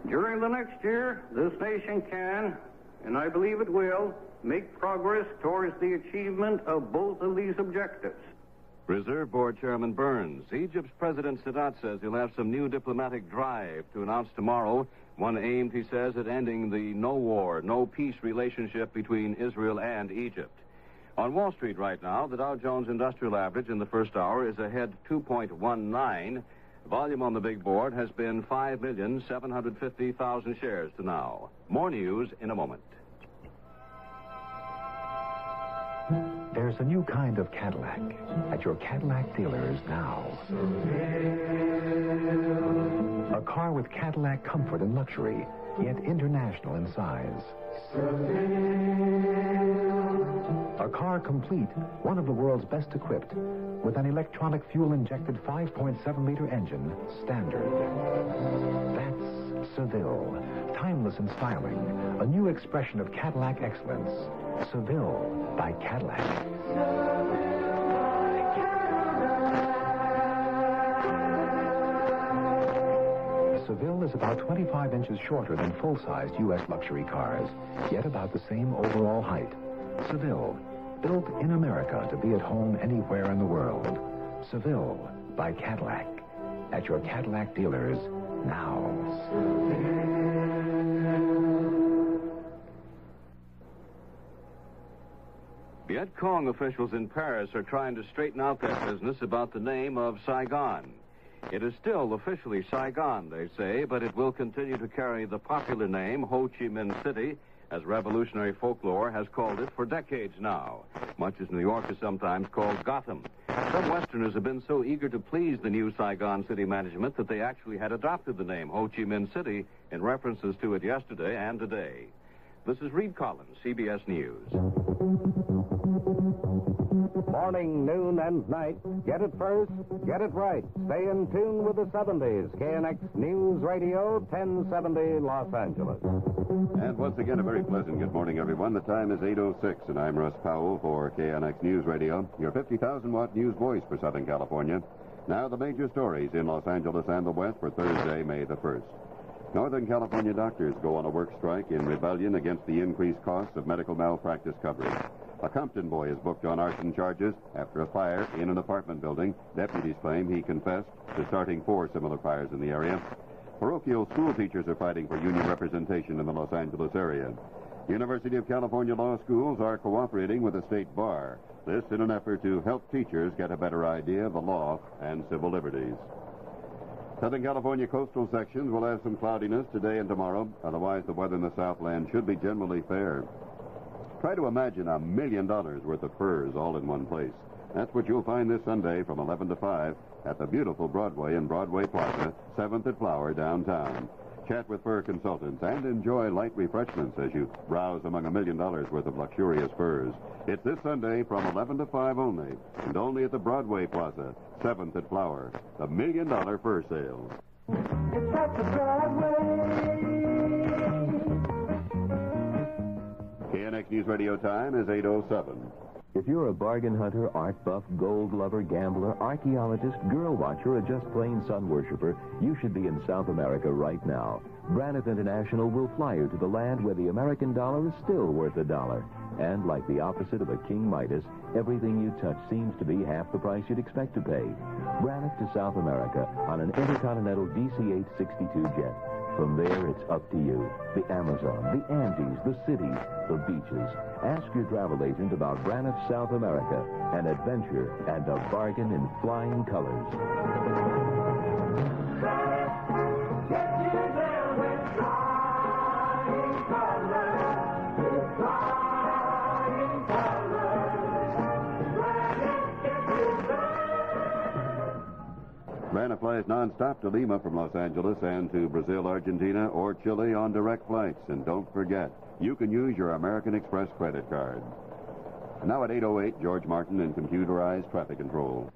During the next year, this nation can, and I believe it will, make progress towards the achievement of both of these objectives. Reserve Board Chairman Burns. Egypt's President Sadat says he'll have some new diplomatic drive to announce tomorrow, one aimed, he says, at ending the no war, no peace relationship between Israel and Egypt. On Wall Street right now, the Dow Jones Industrial Average in the first hour is ahead 2.19. Volume on the big board has been 5,750,000 shares to now. More news in a moment. There's a new kind of Cadillac at your Cadillac dealers now. A car with Cadillac comfort and luxury yet international in size. A car complete, one of the world's best equipped, with an electronic fuel-injected 5.7-liter engine, standard. That's Seville. Timeless in styling, a new expression of Cadillac excellence. Seville by Cadillac. Seville is about 25 inches shorter than full-sized U.S. luxury cars, yet about the same overall height. Seville, built in America to be at home anywhere in the world. Seville by Cadillac. At your Cadillac dealers now. Vietcong officials in Paris are trying to straighten out their business about the name of Saigon. It is still officially Saigon, they say, but it will continue to carry the popular name Ho Chi Minh City, as revolutionary folklore has called it for decades now, much as New York is sometimes called Gotham. Some Westerners have been so eager to please the new Saigon city management that they actually had adopted the name Ho Chi Minh City in references to it yesterday and today. This is Reed Collins, CBS News. Morning, noon, and night. Get it first, get it right. Stay in tune with the 70s. KNX News Radio, 1070 Los Angeles. And once again, a very pleasant good morning, everyone. The time is 8:06, and I'm Russ Powell for KNX News Radio, your 50,000-watt news voice for Southern California. Now, the major stories in Los Angeles and the West for Thursday, May the 1st. Northern California doctors go on a work strike in rebellion against the increased costs of medical malpractice coverage. A Compton boy is booked on arson charges after a fire in an apartment building. Deputies claim he confessed to starting 4 similar fires in the area. Parochial school teachers are fighting for union representation in the Los Angeles area. University of California law schools are cooperating with the state bar. This in an effort to help teachers get a better idea of the law and civil liberties. Southern California coastal sections will have some cloudiness today and tomorrow. Otherwise, the weather in the Southland should be generally fair. Try to imagine $1 million worth of furs all in one place. That's what you'll find this Sunday from 11 to 5 at the beautiful Broadway and Broadway Plaza, 7th at Flower, downtown. Chat with fur consultants and enjoy light refreshments as you browse among $1 million worth of luxurious furs. It's this Sunday from 11 to 5 only, and only at the Broadway Plaza, 7th at Flower. The $1 million fur sale. It's at the Broadway. KNX News Radio time is 8:07. If you're a bargain hunter, art buff, gold lover, gambler, archaeologist, girl watcher, or just plain sun worshiper, you should be in South America right now. Braniff International will fly you to the land where the American dollar is still worth $1. And like the opposite of a King Midas, everything you touch seems to be half the price you'd expect to pay. Braniff to South America on an Intercontinental DC-862 jet. From there, it's up to you. The Amazon, the Andes, the cities, the beaches. Ask your travel agent about Braniff South America, an adventure and a bargain in flying colors. Braniff flies nonstop to Lima from Los Angeles and to Brazil, Argentina, or Chile on direct flights. And don't forget, you can use your American Express credit card. Now at 8:08, George Martin in computerized traffic control.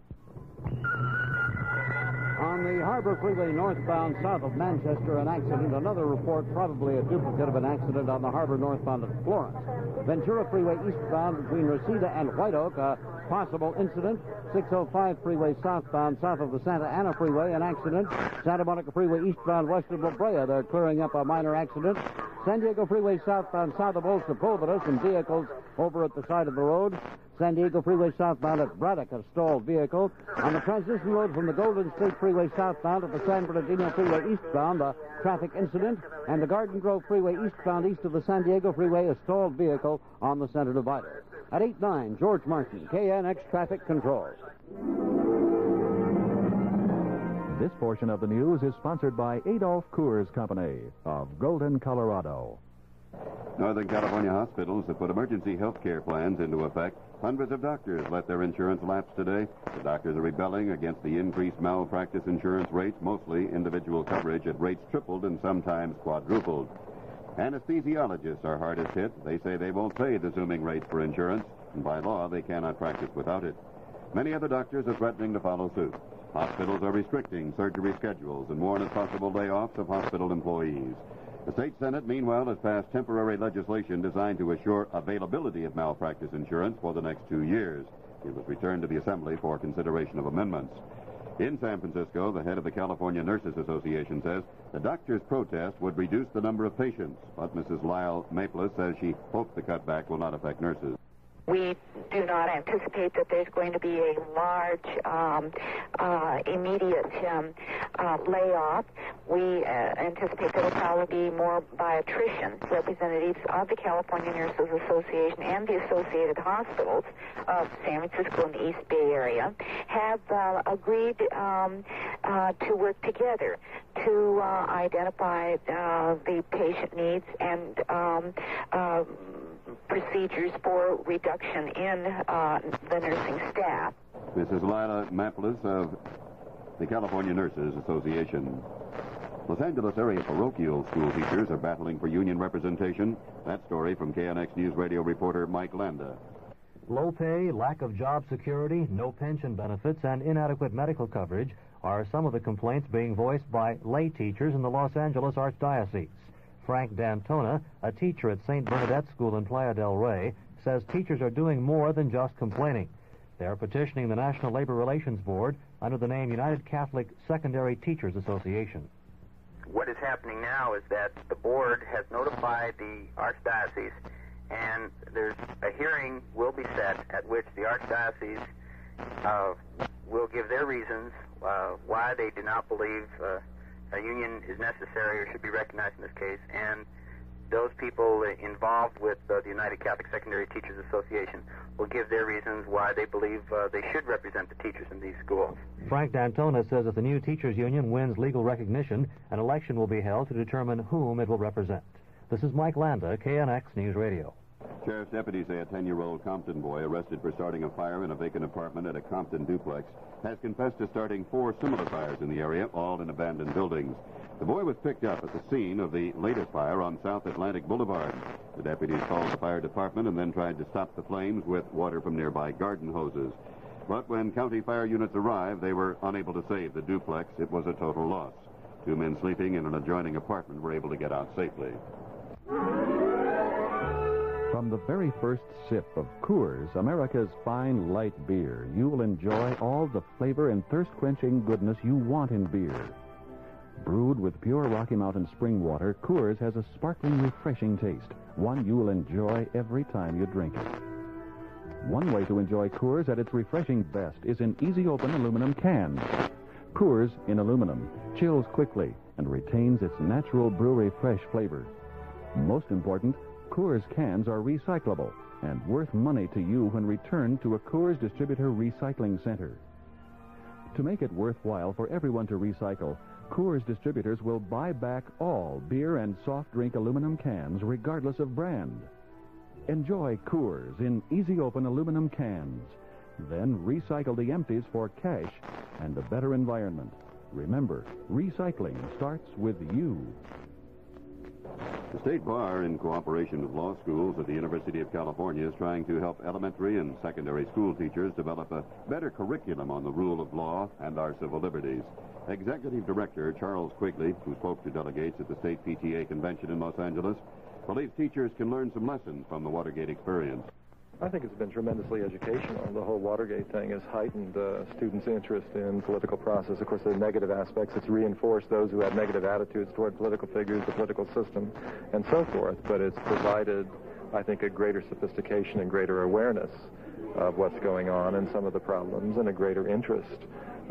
On the Harbor Freeway northbound south of Manchester, an accident. Another report, probably a duplicate of an accident on the Harbor northbound at Florence. Ventura Freeway eastbound between Reseda and White Oak, a possible incident. 605 Freeway southbound south of the Santa Ana Freeway, an accident. Santa Monica Freeway eastbound west of La Brea, they're clearing up a minor accident. San Diego Freeway southbound south of Old Sepulveda, some vehicles over at the side of the road. San Diego Freeway southbound at Braddock, a stalled vehicle. On the transition road from the Golden State Freeway southbound at the San Bernardino Freeway eastbound, a traffic incident. And the Garden Grove Freeway eastbound east of the San Diego Freeway, a stalled vehicle on the center divider. At 8:09, George Martin, KNX Traffic Control. This portion of the news is sponsored by Adolph Coors Company of Golden, Colorado. Northern California hospitals have put emergency health care plans into effect. Hundreds of doctors let their insurance lapse today. The doctors are rebelling against the increased malpractice insurance rates, mostly individual coverage at rates tripled and sometimes quadrupled. Anesthesiologists are hardest hit. They say they won't pay the zooming rates for insurance, and by law they cannot practice without it. Many other doctors are threatening to follow suit. Hospitals are restricting surgery schedules and warn of possible layoffs of hospital employees. The state Senate, meanwhile, has passed temporary legislation designed to assure availability of malpractice insurance for the next 2 years. It was returned to the Assembly for consideration of amendments. In San Francisco, the head of the California Nurses Association says the doctors' protest would reduce the number of patients, but Mrs. Lyle Maples says she hopes the cutback will not affect nurses. We do not anticipate that there's going to be a large, immediate layoff. We anticipate that it'll probably be more by attrition. Representatives of the California Nurses Association and the associated hospitals of San Francisco and the East Bay Area have agreed to work together to identify the patient needs and procedures for reduction in the nursing staff. Mrs. Lila Maples of the California Nurses Association. Los Angeles area parochial school teachers are battling for union representation. That story from KNX News Radio reporter Mike Landa. Low pay, lack of job security, no pension benefits, and inadequate medical coverage are some of the complaints being voiced by lay teachers in the Los Angeles Archdiocese. Frank D'Antona, a teacher at St. Bernadette School in Playa del Rey, says teachers are doing more than just complaining. They are petitioning the National Labor Relations Board under the name United Catholic Secondary Teachers Association. What is happening now is that the board has notified the Archdiocese, and there's a hearing will be set at which the Archdiocese will give their reasons why they do not believe a union is necessary or should be recognized in this case, and those people involved with the United Catholic Secondary Teachers Association will give their reasons why they believe they should represent the teachers in these schools. Frank D'Antona says if the new teachers union wins legal recognition, an election will be held to determine whom it will represent. This is Mike Landa, KNX News Radio. Sheriff's deputies say a 10-year-old Compton boy arrested for starting a fire in a vacant apartment at a Compton duplex has confessed to starting 4 similar fires in the area, all in abandoned buildings. The boy was picked up at the scene of the latest fire on South Atlantic Boulevard. The deputies called the fire department and then tried to stop the flames with water from nearby garden hoses. But when county fire units arrived, they were unable to save the duplex. It was a total loss. 2 men sleeping in an adjoining apartment were able to get out safely. From the very first sip of Coors, America's fine light beer, you'll enjoy all the flavor and thirst-quenching goodness you want in beer. Brewed with pure Rocky Mountain spring water, Coors has a sparkling, refreshing taste, one you'll enjoy every time you drink it. One way to enjoy Coors at its refreshing best is in easy-open aluminum cans. Coors in aluminum chills quickly and retains its natural brewery fresh flavor. Most important, Coors cans are recyclable and worth money to you when returned to a Coors distributor recycling center. To make it worthwhile for everyone to recycle, Coors distributors will buy back all beer and soft drink aluminum cans regardless of brand. Enjoy Coors in easy-open aluminum cans. Then recycle the empties for cash and a better environment. Remember, recycling starts with you. The State Bar, in cooperation with law schools at the University of California, is trying to help elementary and secondary school teachers develop a better curriculum on the rule of law and our civil liberties. Executive Director Charles Quigley, who spoke to delegates at the State PTA Convention in Los Angeles, believes teachers can learn some lessons from the Watergate experience. I think it's been tremendously educational. The whole Watergate thing has heightened students' interest in political process. Of course, there are negative aspects. It's reinforced those who have negative attitudes toward political figures, the political system, and so forth. But it's provided, I think, a greater sophistication and greater awareness of what's going on and some of the problems and a greater interest.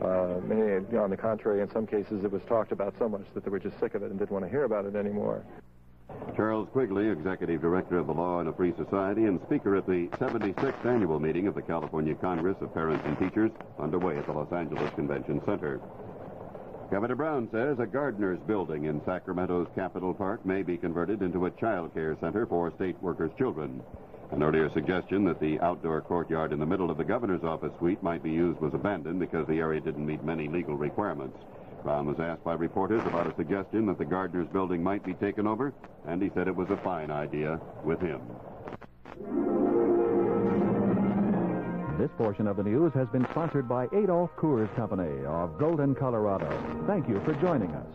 On the contrary, in some cases, it was talked about so much that they were just sick of it and didn't want to hear about it anymore. Charles Quigley, Executive Director of the Law in a Free Society and speaker at the 76th Annual Meeting of the California Congress of Parents and Teachers, underway at the Los Angeles Convention Center. Governor Brown says a gardener's building in Sacramento's Capitol Park may be converted into a child care center for state workers' children. An earlier suggestion that the outdoor courtyard in the middle of the governor's office suite might be used was abandoned because the area didn't meet many legal requirements. Brown was asked by reporters about a suggestion that the gardener's building might be taken over, and he said it was a fine idea with him. This portion of the news has been sponsored by Adolph Coors Company of Golden, Colorado. Thank you for joining us.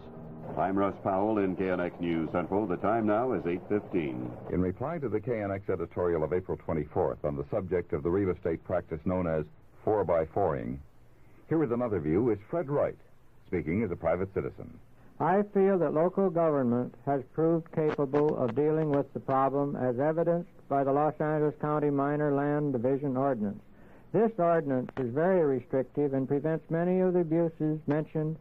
I'm Russ Powell in KNX News Central. The time now is 8:15. In reply to the KNX editorial of April 24th on the subject of the real estate practice known as 4x4ing, here with another view is Fred Wright, speaking as a private citizen. I feel that local government has proved capable of dealing with the problem as evidenced by the Los Angeles County Minor Land Division Ordinance. This ordinance is very restrictive and prevents many of the abuses mentioned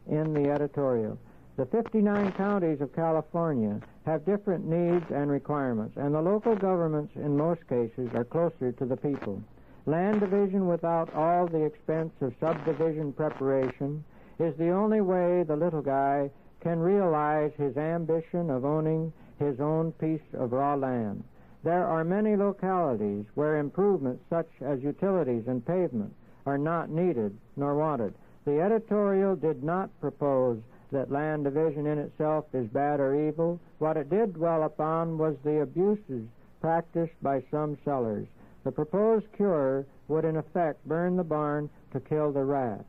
in the editorial. The 59 counties of California have different needs and requirements, and the local governments in most cases are closer to the people. Land division without all the expense of subdivision preparation is the only way the little guy can realize his ambition of owning his own piece of raw land. There are many localities where improvements such as utilities and pavement are not needed nor wanted. The editorial did not propose that land division in itself is bad or evil. What it did dwell upon was the abuses practiced by some sellers. The proposed cure would in effect burn the barn to kill the rats.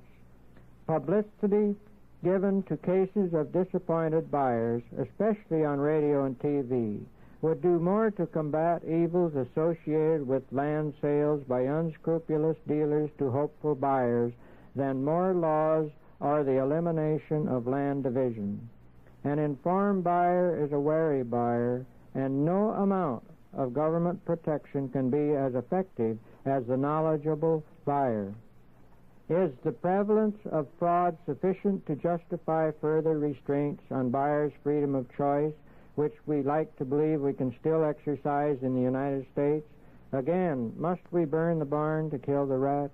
Publicity given to cases of disappointed buyers, especially on radio and TV, would do more to combat evils associated with land sales by unscrupulous dealers to hopeful buyers than more laws or the elimination of land division. An informed buyer is a wary buyer, and no amount of government protection can be as effective as the knowledgeable buyer. Is the prevalence of fraud sufficient to justify further restraints on buyers' freedom of choice, which we like to believe we can still exercise in the United States? Again, must we burn the barn to kill the rats?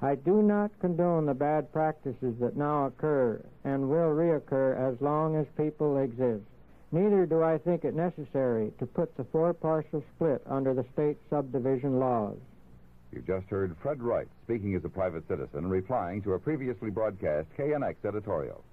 I do not condone the bad practices that now occur and will reoccur as long as people exist. Neither do I think it necessary to put the four-parcel split under the state subdivision laws. You just heard Fred Wright, speaking as a private citizen, replying to a previously broadcast KNX editorial.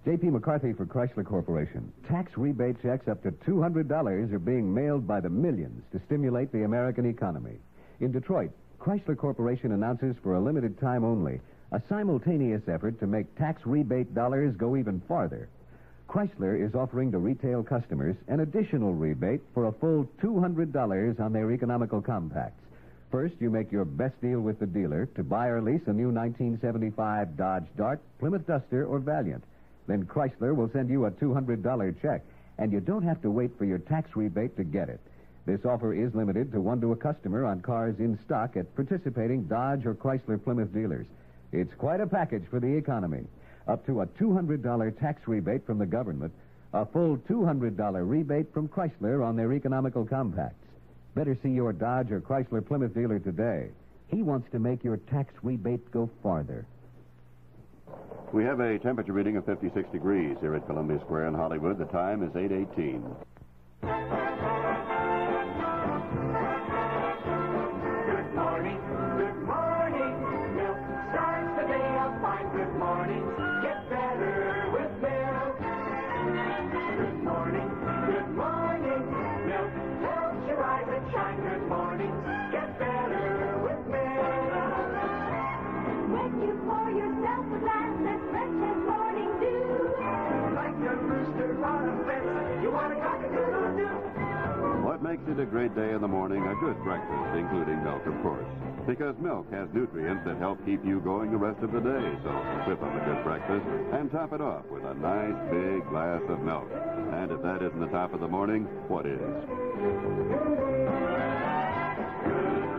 J.P. McCarthy for Chrysler Corporation. Tax rebate checks up to $200 are being mailed by the millions to stimulate the American economy. In Detroit, Chrysler Corporation announces for a limited time only a simultaneous effort to make tax rebate dollars go even farther. Chrysler is offering to retail customers an additional rebate for a full $200 on their economical compacts. First, you make your best deal with the dealer to buy or lease a new 1975 Dodge Dart, Plymouth Duster, or Valiant. Then Chrysler will send you a $200 check, and you don't have to wait for your tax rebate to get it. This offer is limited to one to a customer on cars in stock at participating Dodge or Chrysler Plymouth dealers. It's quite a package for the economy. Up to a $200 tax rebate from the government, a full $200 rebate from Chrysler on their economical compacts. Better see your Dodge or Chrysler Plymouth dealer today. He wants to make your tax rebate go farther. We have a temperature reading of 56 degrees here at Columbia Square in Hollywood. The time is 8:18. Good morning, milk starts the day off fine. Good morning, get better with milk. Good morning, milk helps you rise and shine. Good morning, get better with milk. When you pour yourself a glass as fresh as morning dew, like a rooster on a fence, you want a cock-a-doodle-doo. What makes it a great day in the morning? A good breakfast, including milk, of course. Because milk has nutrients that help keep you going the rest of the day. So whip up a good breakfast and top it off with a nice big glass of milk. And if that isn't the top of the morning, what is? Good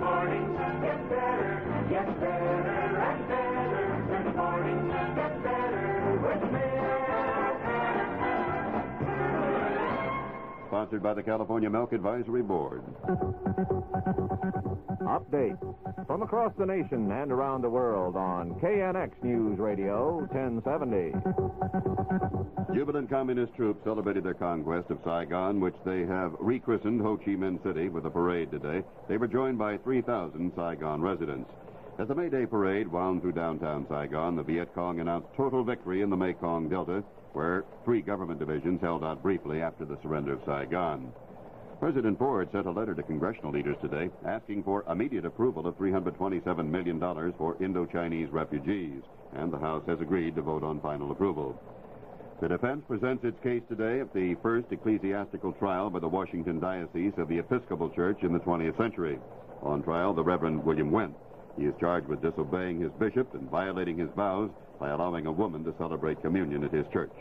morning, get better and better. Good morning, get better with milk. sponsored by the California Milk Advisory Board. Update from across the nation and around the world on KNX News Radio 1070. Jubilant communist troops celebrated their conquest of Saigon, which they have rechristened Ho Chi Minh City with a parade today. They were joined by 3,000 Saigon residents. As the May Day parade wound through downtown Saigon, the Viet Cong announced total victory in the Mekong Delta, where 3 government divisions held out briefly after the surrender of Saigon. President Ford sent a letter to congressional leaders today asking for immediate approval of $327 million for Indo-Chinese refugees, and the House has agreed to vote on final approval. The defense presents its case today at the first ecclesiastical trial by the Washington Diocese of the Episcopal Church in the 20th century. On trial, the Reverend William Wendt. He is charged with disobeying his bishop and violating his vows by allowing a woman to celebrate communion at his church.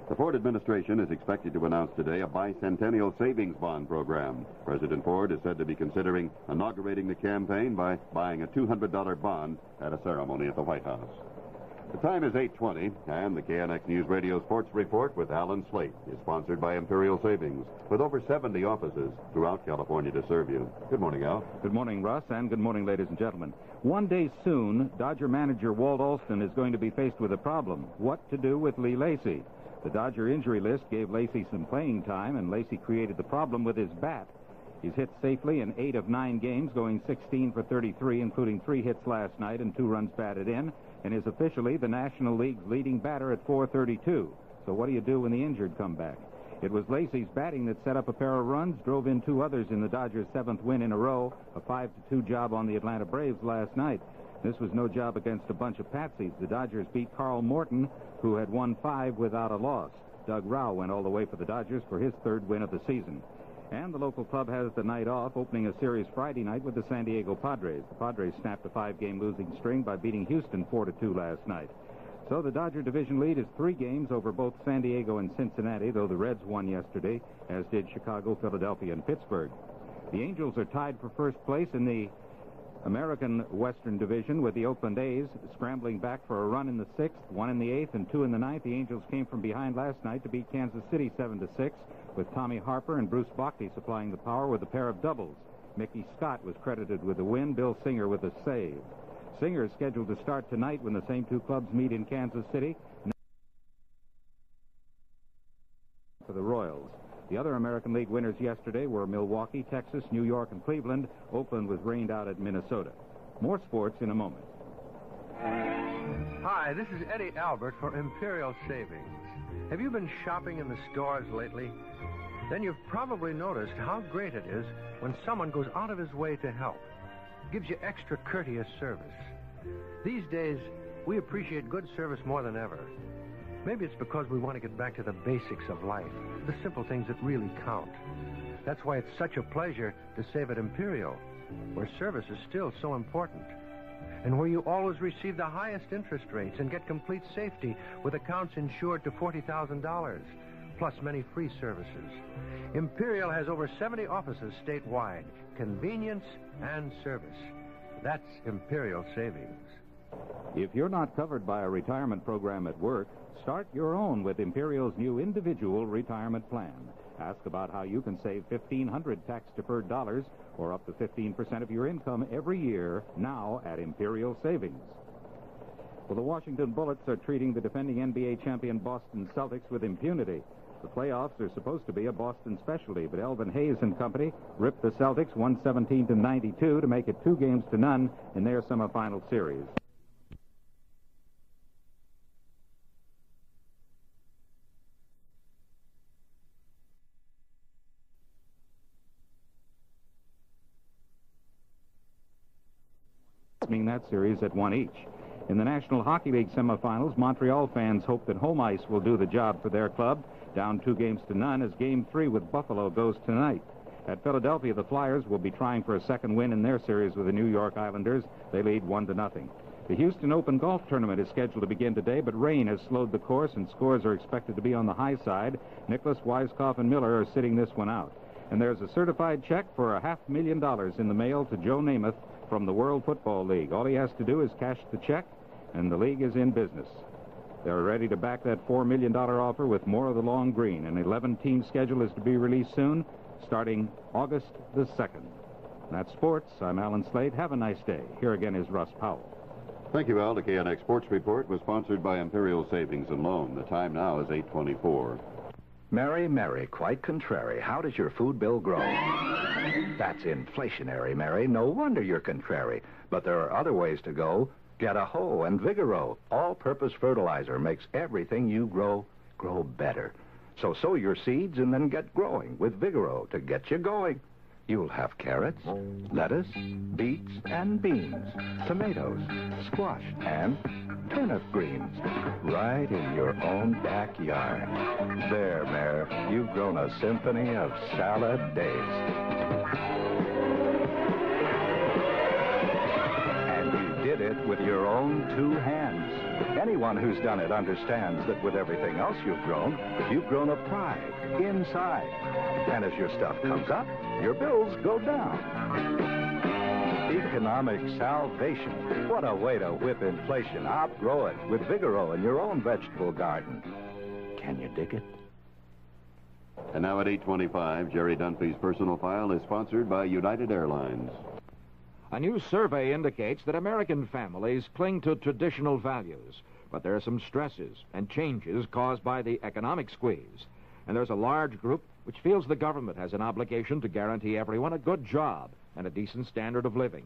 The Ford administration is expected to announce today a bicentennial savings bond program. President Ford is said to be considering inaugurating the campaign by buying a $200 bond at a ceremony at the White House. The time is 8:20, and the KNX News Radio Sports Report with Alan Slate is sponsored by Imperial Savings, with over 70 offices throughout California to serve you. Good morning, Al. Good morning, Russ, and good morning, ladies and gentlemen. One day soon, Dodger manager Walt Alston is going to be faced with a problem: what to do with Lee Lacy. The Dodger injury list gave Lacy some playing time, and Lacy created the problem with his bat. He's hit safely in 8 of 9 games, going 16 for 33, including 3 hits last night and 2 runs batted in, and is officially the National League's leading batter at .432. So what do you do when the injured come back? It was Lacy's batting that set up a pair of runs, drove in 2 others in the Dodgers' 7th win in a row, a 5-2 job on the Atlanta Braves last night. This was no job against a bunch of patsies. The Dodgers beat Carl Morton, who had won 5 without a loss. Doug Rauh went all the way for the Dodgers for his 3rd win of the season. And the local club has the night off, opening a series Friday night with the San Diego Padres. The Padres snapped a 5-game losing string by beating Houston 4-2 last night. So the Dodger division lead is 3 games over both San Diego and Cincinnati, though the Reds won yesterday, as did Chicago, Philadelphia, and Pittsburgh. The Angels are tied for first place in the American Western Division with the Oakland A's scrambling back for a run in the 6th, 1 in the 8th, and 2 in the 9th. The Angels came from behind last night to beat Kansas City 7-6, with Tommy Harper and Bruce Bochy supplying the power with a pair of doubles. Mickey Scott was credited with the win, Bill Singer with a save. Singer is scheduled to start tonight when the same 2 clubs meet in Kansas City for the Royals. The other American League winners yesterday were Milwaukee, Texas, New York, and Cleveland. Oakland was rained out at Minnesota. More sports in a moment. Hi, this is Eddie Albert for Imperial Savings. Have you been shopping in the stores lately? Then you've probably noticed how great it is when someone goes out of his way to help. Gives you extra courteous service. These days, we appreciate good service more than ever. Maybe it's because we want to get back to the basics of life, the simple things that really count. That's why it's such a pleasure to save at Imperial, where service is still so important, and where you always receive the highest interest rates and get complete safety with accounts insured to $40,000, plus many free services. Imperial has over 70 offices statewide, convenience and service. That's Imperial Savings. If you're not covered by a retirement program at work, start your own with Imperial's new individual retirement plan. Ask about how you can save $1,500 tax-deferred dollars, or up to 15% of your income every year, now at Imperial Savings. Well, the Washington Bullets are treating the defending NBA champion Boston Celtics with impunity. The playoffs are supposed to be a Boston specialty, but Elvin Hayes and company ripped the Celtics 117-92 to make it 2-0 in their semifinal series. That series at 1 each. In the National Hockey League semifinals, Montreal fans hope that home ice will do the job for their club, down 2-0 as Game 3 with Buffalo goes tonight. At Philadelphia, the Flyers will be trying for a second win in their series with the New York Islanders. They lead 1-0. The Houston Open Golf Tournament is scheduled to begin today, but rain has slowed the course and scores are expected to be on the high side. Nicholas, Weiskopf, and Miller are sitting this one out. And there's a certified check for $500,000 in the mail to Joe Namath from the World Football League. All he has to do is cash the check, and the league is in business. They're ready to back that $4 million offer with more of the long green. An 11-team schedule is to be released soon, starting August the 2nd. That's sports. I'm Alan Slade. Have a nice day. Here again is Russ Powell. Thank you, Al. The KNX Sports Report was sponsored by Imperial Savings and Loan. The time now is 8:24. Mary, Mary, quite contrary. How does your food bill grow? That's inflationary, Mary. No wonder you're contrary. But there are other ways to go. Get a hoe and Vigoro. All-purpose fertilizer makes everything you grow better. So sow your seeds and then get growing with Vigoro to get you going. You'll have carrots, lettuce, beets, and beans, tomatoes, squash, and turnip greens right in your own backyard. There, Mare, you've grown a symphony of salad days. And you did it with your own two hands. Anyone who's done it understands that with everything else you've grown a pride inside. And as your stuff comes up, your bills go down. Economic salvation. What a way to whip inflation. Outgrow it with Vigoro in your own vegetable garden. Can you dig it? And now at 8:25, Jerry Dunphy's personal file is sponsored by United Airlines. A new survey indicates that American families cling to traditional values, but there are some stresses and changes caused by the economic squeeze. And there's a large group which feels the government has an obligation to guarantee everyone a good job and a decent standard of living.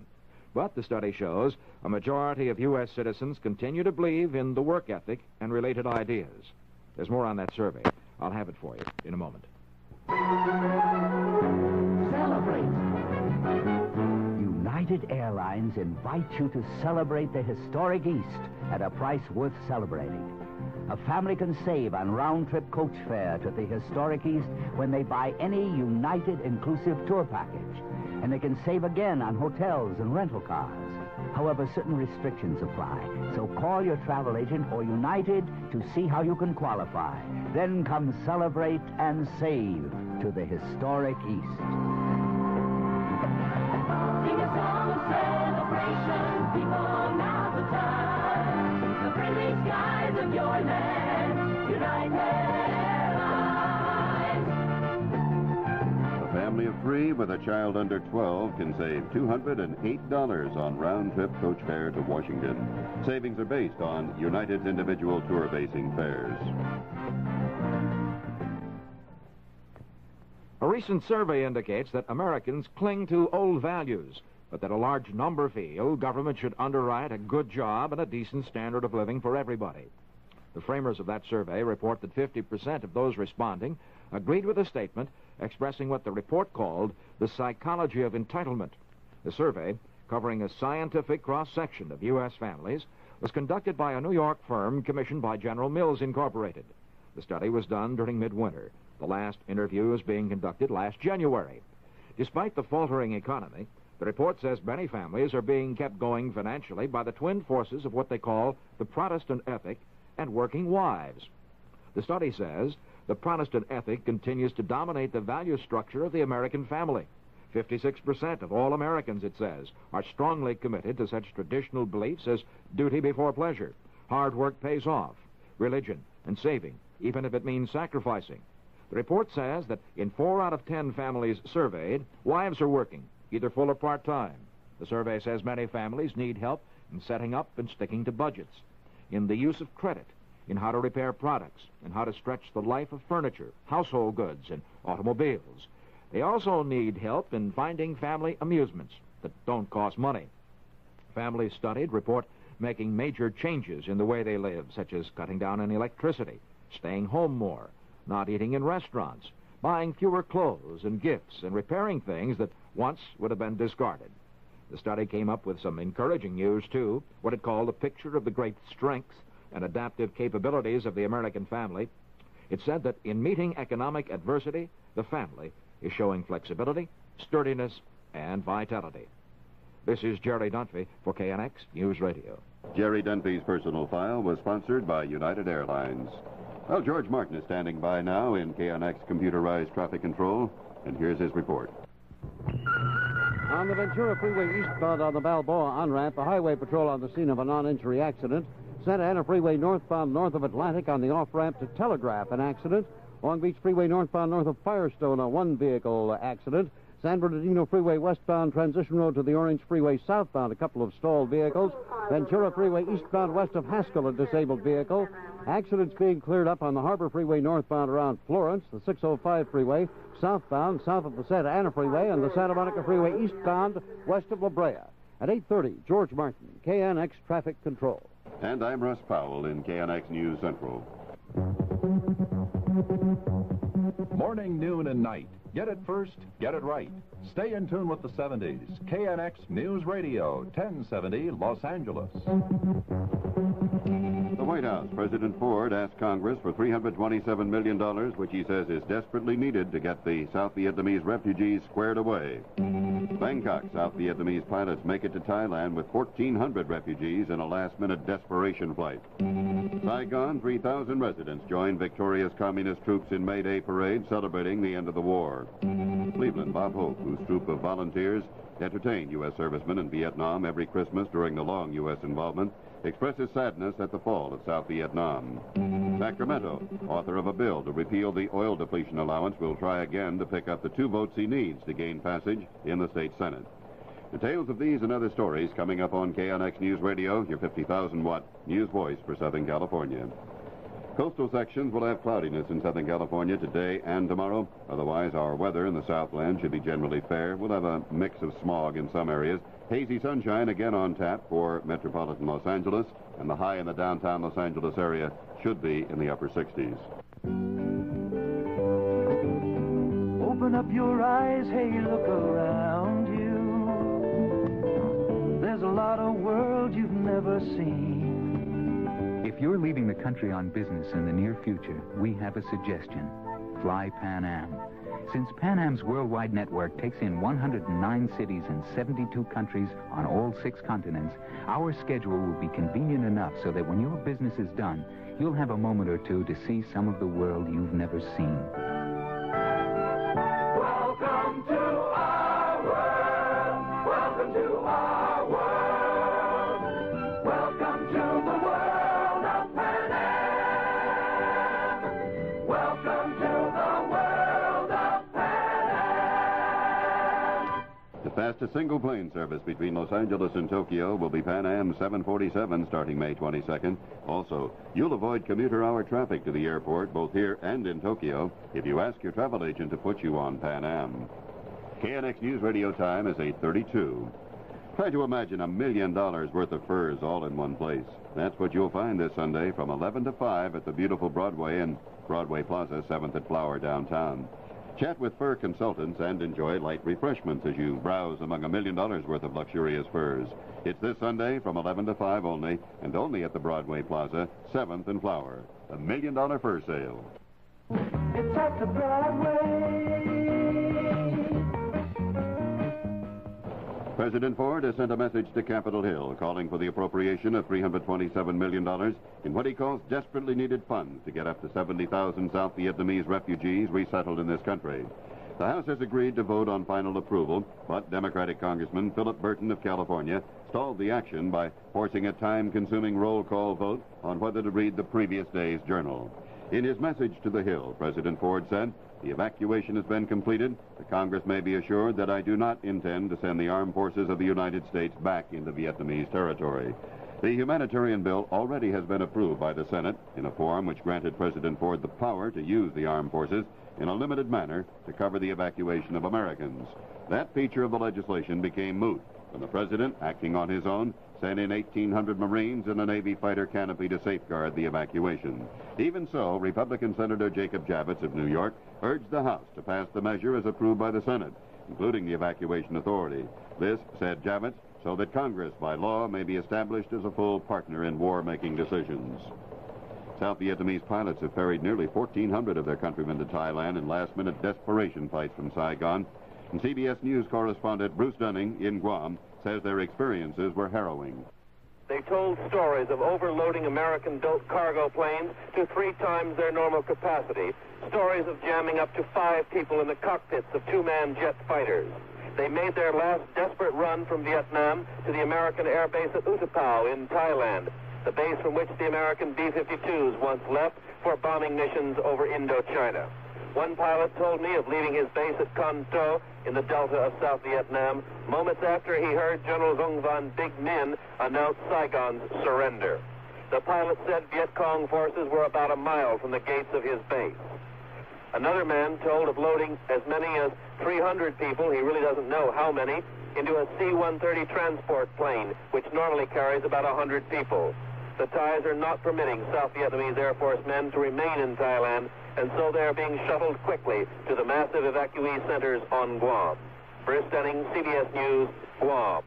But the study shows a majority of U.S. citizens continue to believe in the work ethic and related ideas. There's more on that survey. I'll have it for you in a moment. Celebrate! United Airlines invites you to celebrate the historic East at a price worth celebrating. A family can save on round-trip coach fare to the historic East when they buy any United inclusive tour package. And they can save again on hotels and rental cars. However, certain restrictions apply. So call your travel agent or United to see how you can qualify. Then come celebrate and save to the historic East. Sing a song of celebration, people, now's the time. The friendly skies of your land, United Airlines. A family of 3 with a child under 12 can save $208 on round-trip coach fare to Washington. Savings are based on United's individual tour-basing fares. A recent survey indicates that Americans cling to old values, but that a large number feel government should underwrite a good job and a decent standard of living for everybody. The framers of that survey report that 50% of those responding agreed with a statement expressing what the report called the psychology of entitlement. The survey, covering a scientific cross-section of U.S. families, was conducted by a New York firm commissioned by General Mills Incorporated. The study was done during midwinter. The last interview was being conducted last January. Despite the faltering economy, the report says many families are being kept going financially by the twin forces of what they call the Protestant ethic and working wives. The study says the Protestant ethic continues to dominate the value structure of the American family. 56% of all Americans, it says, are strongly committed to such traditional beliefs as duty before pleasure, hard work pays off, religion, and saving, even if it means sacrificing. The report says that in 4 out of 10 families surveyed, wives are working, either full or part-time. The survey says many families need help in setting up and sticking to budgets, in the use of credit, in how to repair products, and how to stretch the life of furniture, household goods, and automobiles. They also need help in finding family amusements that don't cost money. Families studied report making major changes in the way they live, such as cutting down on electricity, staying home more, not eating in restaurants, buying fewer clothes and gifts, and repairing things that once would have been discarded. The study came up with some encouraging news, too, what it called a picture of the great strengths and adaptive capabilities of the American family. It said that in meeting economic adversity, the family is showing flexibility, sturdiness, and vitality. This is Jerry Dunphy for KNX News Radio. Jerry Dunphy's personal file was sponsored by United Airlines. Well, George Martin is standing by now in KNX computerized traffic control, and here's his report. On the Ventura Freeway eastbound on the Balboa on-ramp, a highway patrol on the scene of a non-injury accident Santa Ana Freeway northbound north of Atlantic on the off-ramp to Telegraph, an accident. Long Beach Freeway northbound north of Firestone, a one-vehicle accident. San Bernardino Freeway westbound transition road to the Orange Freeway southbound, a couple of stalled vehicles. Ventura Freeway eastbound west of Haskell, a disabled vehicle. Accidents being cleared up on the Harbor Freeway northbound around Florence, the 605 Freeway southbound south of the Santa Ana Freeway, and the Santa Monica Freeway eastbound west of La Brea. At 8:30, George Martin, KNX Traffic Control. And I'm Russ Powell in KNX News Central. Morning, noon, and night. Get it first, get it right. Stay in tune with the 70s. KNX News Radio, 1070 Los Angeles. The White House, President Ford asked Congress for $327 million, which he says is desperately needed to get the South Vietnamese refugees squared away. Bangkok, South Vietnamese pilots make it to Thailand with 1,400 refugees in a last-minute desperation flight. Saigon, 3,000 residents joined victorious communist troops in May Day parade celebrating the end of the war. Cleveland, Bob Hope, whose troop of volunteers entertained U.S. servicemen in Vietnam every Christmas during the long U.S. involvement, expresses sadness at the fall of South Vietnam. Sacramento, author of a bill to repeal the oil depletion allowance, will try again to pick up the 2 votes he needs to gain passage in the state Senate. Details of these and other stories coming up on KNX News Radio, your 50,000-watt news voice for Southern California. Coastal sections will have cloudiness in Southern California today and tomorrow. Otherwise, our weather in the Southland should be generally fair. We'll have a mix of smog in some areas. Hazy sunshine again on tap for metropolitan Los Angeles, and the high in the downtown Los Angeles area should be in the upper 60s. Open up your eyes, hey, look around you. There's a lot of world you've never seen. If you're leaving the country on business in the near future, we have a suggestion. Fly Pan Am. Since Pan Am's worldwide network takes in 109 cities and 72 countries on all 6 continents, our schedule will be convenient enough so that when your business is done, you'll have a moment or two to see some of the world you've never seen. Welcome to our world. Welcome to our world. Welcome to the world of Pan Am. Welcome to the world of Pan Am. The fastest single plane service between Los Angeles and Tokyo will be Pan Am 747 starting May 22nd. Also, you'll avoid commuter hour traffic to the airport, both here and in Tokyo, if you ask your travel agent to put you on Pan Am. KNX News Radio time is 8:32. Try to imagine $1 million worth of furs all in one place. That's what you'll find this Sunday from 11 to 5 at the beautiful Broadway and Broadway Plaza, 7th at Flower downtown. Chat with fur consultants and enjoy light refreshments as you browse among $1 million worth of luxurious furs. It's this Sunday from 11 to 5 only, and only at the Broadway Plaza, 7th and Flower. The $1 million fur sale. It's at the Broadway. President Ford has sent a message to Capitol Hill calling for the appropriation of $327 million in what he calls desperately needed funds to get up to 70,000 South Vietnamese refugees resettled in this country. The House has agreed to vote on final approval, but Democratic Congressman Philip Burton of California stalled the action by forcing a time-consuming roll call vote on whether to read the previous day's journal. In his message to the Hill, President Ford said, "The evacuation has been completed. The Congress may be assured that I do not intend to send the armed forces of the United States back into Vietnamese territory." The humanitarian bill already has been approved by the Senate in a form which granted President Ford the power to use the armed forces in a limited manner to cover the evacuation of Americans. That feature of the legislation became moot when the president, acting on his own, sent in 1,800 Marines and a Navy fighter canopy to safeguard the evacuation. Even so, Republican Senator Jacob Javits of New York urged the House to pass the measure as approved by the Senate, including the evacuation authority. This, said Javits, so that Congress, by law, may be established as a full partner in war-making decisions. South Vietnamese pilots have ferried nearly 1,400 of their countrymen to Thailand in last-minute desperation flights from Saigon. And CBS News correspondent Bruce Dunning in Guam says their experiences were harrowing. They told stories of overloading American-built cargo planes to 3 times their normal capacity. Stories of jamming up to 5 people in the cockpits of 2-man jet fighters. They made their last desperate run from Vietnam to the American air base at Utapao in Thailand. the base from which the American B-52s once left for bombing missions over Indochina. One pilot told me of leaving his base at Con To in the delta of South Vietnam moments after he heard General Vung Van Big Min announce Saigon's surrender. The pilot said Viet Cong forces were about a mile from the gates of his base. Another man told of loading as many as 300 people, he really doesn't know how many, into a C-130 transport plane, which normally carries about 100 people. The Thais are not permitting South Vietnamese Air Force men to remain in Thailand, and so they are being shuttled quickly to the massive evacuee centers on Guam. Bruce Denning, CBS News, Guam.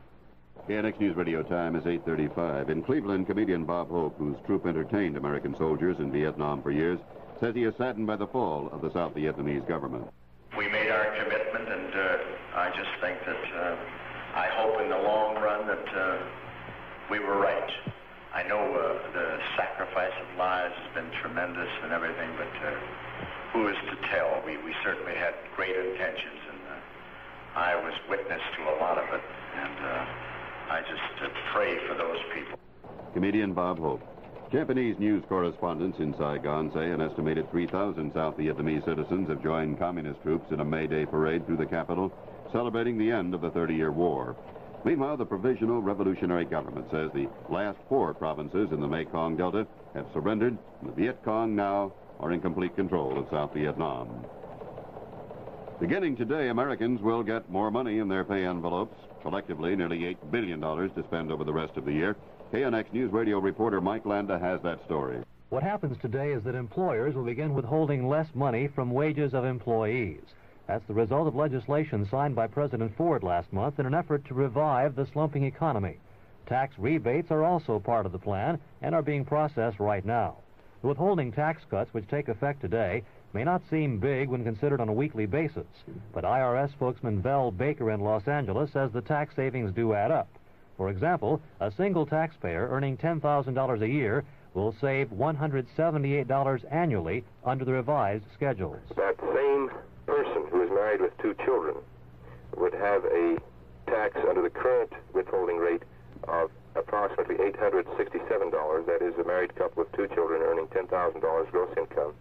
KNX News Radio time is 8:35. In Cleveland, comedian Bob Hope, whose troupe entertained American soldiers in Vietnam for years, says he is saddened by the fall of the South Vietnamese government. We made our commitment, and I just think that I hope in the long run that we were right. I know the sacrifice of lives has been tremendous and everything, but who is to tell? We certainly had great intentions, and I was witness to a lot of it, and I just pray for those people. Comedian Bob Hope. Japanese news correspondents in Saigon say an estimated 3,000 South Vietnamese citizens have joined communist troops in a May Day parade through the capital, celebrating the end of the 30-year war. Meanwhile, the Provisional Revolutionary Government says the last 4 provinces in the Mekong Delta have surrendered, and the Viet Cong now are in complete control of South Vietnam. Beginning today, Americans will get more money in their pay envelopes, collectively nearly $8 billion to spend over the rest of the year. KNX News Radio reporter Mike Landa has that story. What happens today is that employers will begin withholding less money from wages of employees. That's the result of legislation signed by President Ford last month in an effort to revive the slumping economy. Tax rebates are also part of the plan and are being processed right now. The withholding tax cuts, which take effect today, may not seem big when considered on a weekly basis, but IRS spokesman Vel Baker in Los Angeles says the tax savings do add up. For example, a single taxpayer earning $10,000 a year will save $178 annually under the revised schedules. That same person who is married with 2 children would have a tax under the current withholding rate of approximately $867. That is, a married couple with 2 children earning $10,000 gross income.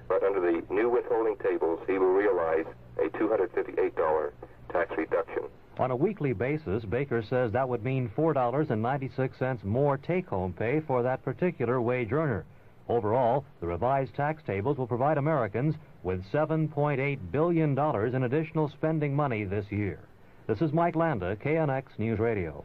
But under the new withholding tables, he will realize a $258 tax reduction. On a weekly basis, Baker says that would mean $4.96 more take-home pay for that particular wage earner. Overall, the revised tax tables will provide Americans with $7.8 billion in additional spending money this year. This is Mike Landa, KNX News Radio.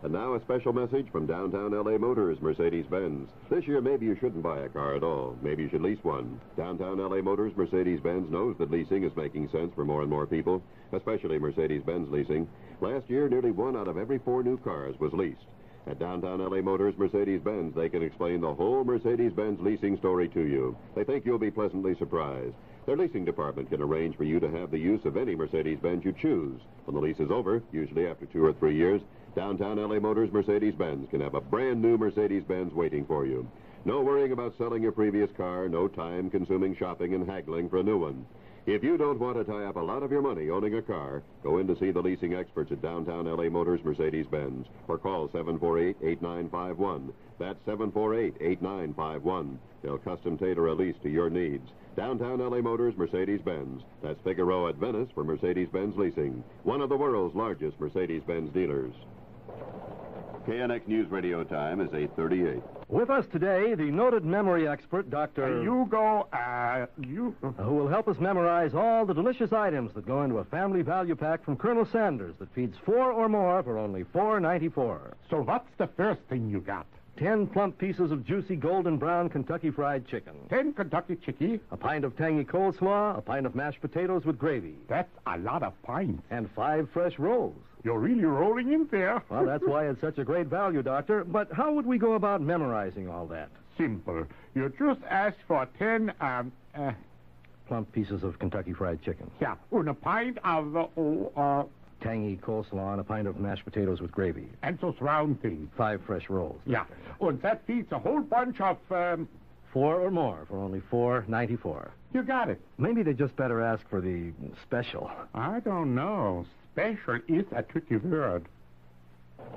And now a special message from downtown L.A. Motors, Mercedes-Benz. This year, maybe you shouldn't buy a car at all. Maybe you should lease one. Downtown L.A. Motors, Mercedes-Benz knows that leasing is making sense for more and more people, especially Mercedes-Benz leasing. Last year, nearly 1 out of every 4 new cars was leased. At downtown L.A. Motors, Mercedes-Benz, they can explain the whole Mercedes-Benz leasing story to you. They think you'll be pleasantly surprised. Their leasing department can arrange for you to have the use of any Mercedes-Benz you choose. When the lease is over, usually after 2 or 3 years, downtown L.A. Motors Mercedes-Benz can have a brand new Mercedes-Benz waiting for you. No worrying about selling your previous car, no time-consuming shopping and haggling for a new one. If you don't want to tie up a lot of your money owning a car, go in to see the leasing experts at downtown L.A. Motors Mercedes-Benz or call 748-8951. That's 748-8951. They'll custom tailor a lease to your needs. Downtown L.A. Motors Mercedes-Benz. That's Figueroa at Venice for Mercedes-Benz Leasing, one of the world's largest Mercedes-Benz dealers. KNX News Radio time is 8:38. With us today, the noted memory expert, Dr. who will help us memorize all the delicious items that go into a family value pack from Colonel Sanders that feeds 4 or more for only $4.94. So what's the first thing you got? 10 plump pieces of juicy golden brown Kentucky Fried Chicken. 10 Kentucky Chicky? A pint of tangy coleslaw, a pint of mashed potatoes with gravy. That's a lot of pints. And 5 fresh rolls. You're really rolling in there. Well, that's why it's such a great value, Doctor. But how would we go about memorizing all that? Simple. You just ask for 10, plump pieces of Kentucky Fried Chicken. Yeah, and a pint of, tangy coleslaw and a pint of mashed potatoes with gravy. And those round things. 5 fresh rolls. Yeah. And that feeds a whole bunch of, 4 or more for only $4.94. You got it. Maybe they just better ask for the special. I don't know. Special is a tricky word.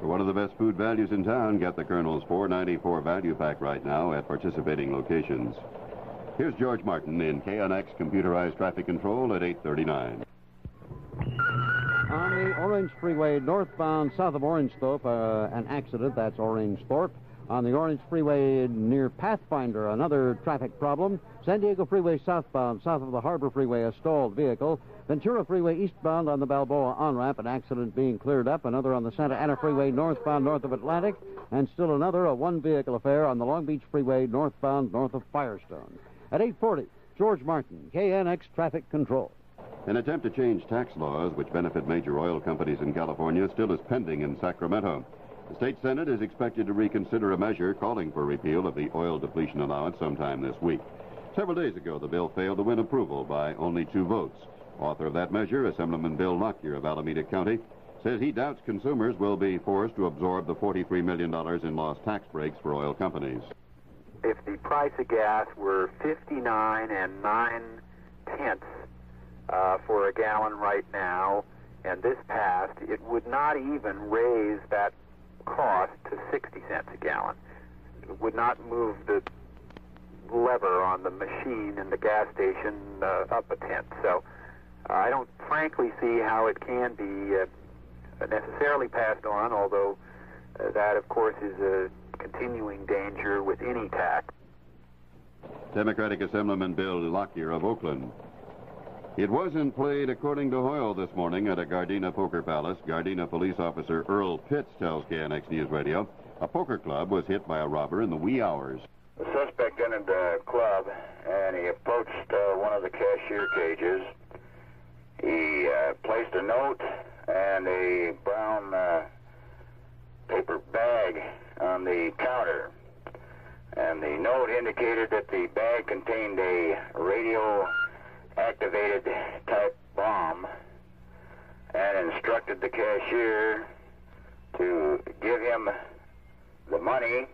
For one of the best food values in town, get the Colonel's $4.94 value pack right now at participating locations. Here's George Martin in KNX computerized traffic control at 8:39. On the Orange Freeway northbound south of Orangethorpe, an accident. That's Orangethorpe. On the Orange Freeway near Pathfinder, another traffic problem. San Diego Freeway southbound, south of the Harbor Freeway, a stalled vehicle. Ventura Freeway eastbound on the Balboa on-ramp, an accident being cleared up. Another on the Santa Ana Freeway northbound north of Atlantic. And still another, a one-vehicle affair on the Long Beach Freeway northbound north of Firestone. At 8:40, George Martin, KNX Traffic Control. An attempt to change tax laws which benefit major oil companies in California still is pending in Sacramento. The state Senate is expected to reconsider a measure calling for repeal of the oil depletion allowance sometime this week. Several days ago, the bill failed to win approval by only 2 votes. Author of that measure, Assemblyman Bill Lockyer of Alameda County, says he doubts consumers will be forced to absorb the $43 million in lost tax breaks for oil companies. If the price of gas were 59 9/10 for a gallon right now, and this passed, it would not even raise that cost to 60 cents a gallon. It would not move the lever on the machine in the gas station up a tenth. So I don't frankly see how it can be necessarily passed on, although that, of course, is a continuing danger with any tax. Democratic Assemblyman Bill Lockyer of Oakland. It wasn't played according to Hoyle this morning at a Gardena poker palace. Gardena police officer Earl Pitts tells KNX News Radio a poker club was hit by a robber in the wee hours. The suspect entered the club, and he approached one of the cashier cages. He placed a note and a brown paper bag on the counter. And the note indicated that the bag contained a radio-activated type bomb and instructed the cashier to give him the money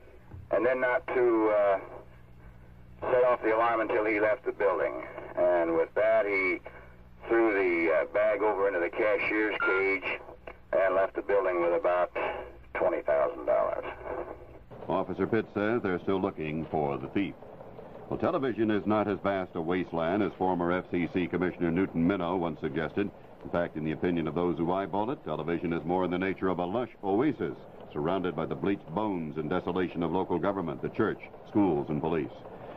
and then not to set off the alarm until he left the building. And with that, he threw the bag over into the cashier's cage and left the building with about $20,000. Officer Pitts says they're still looking for the thief. Well, television is not as vast a wasteland as former FCC Commissioner Newton Minow once suggested. In fact, in the opinion of those who eyeball it, television is more in the nature of a lush oasis, surrounded by the bleached bones and desolation of local government, the church, schools, and police.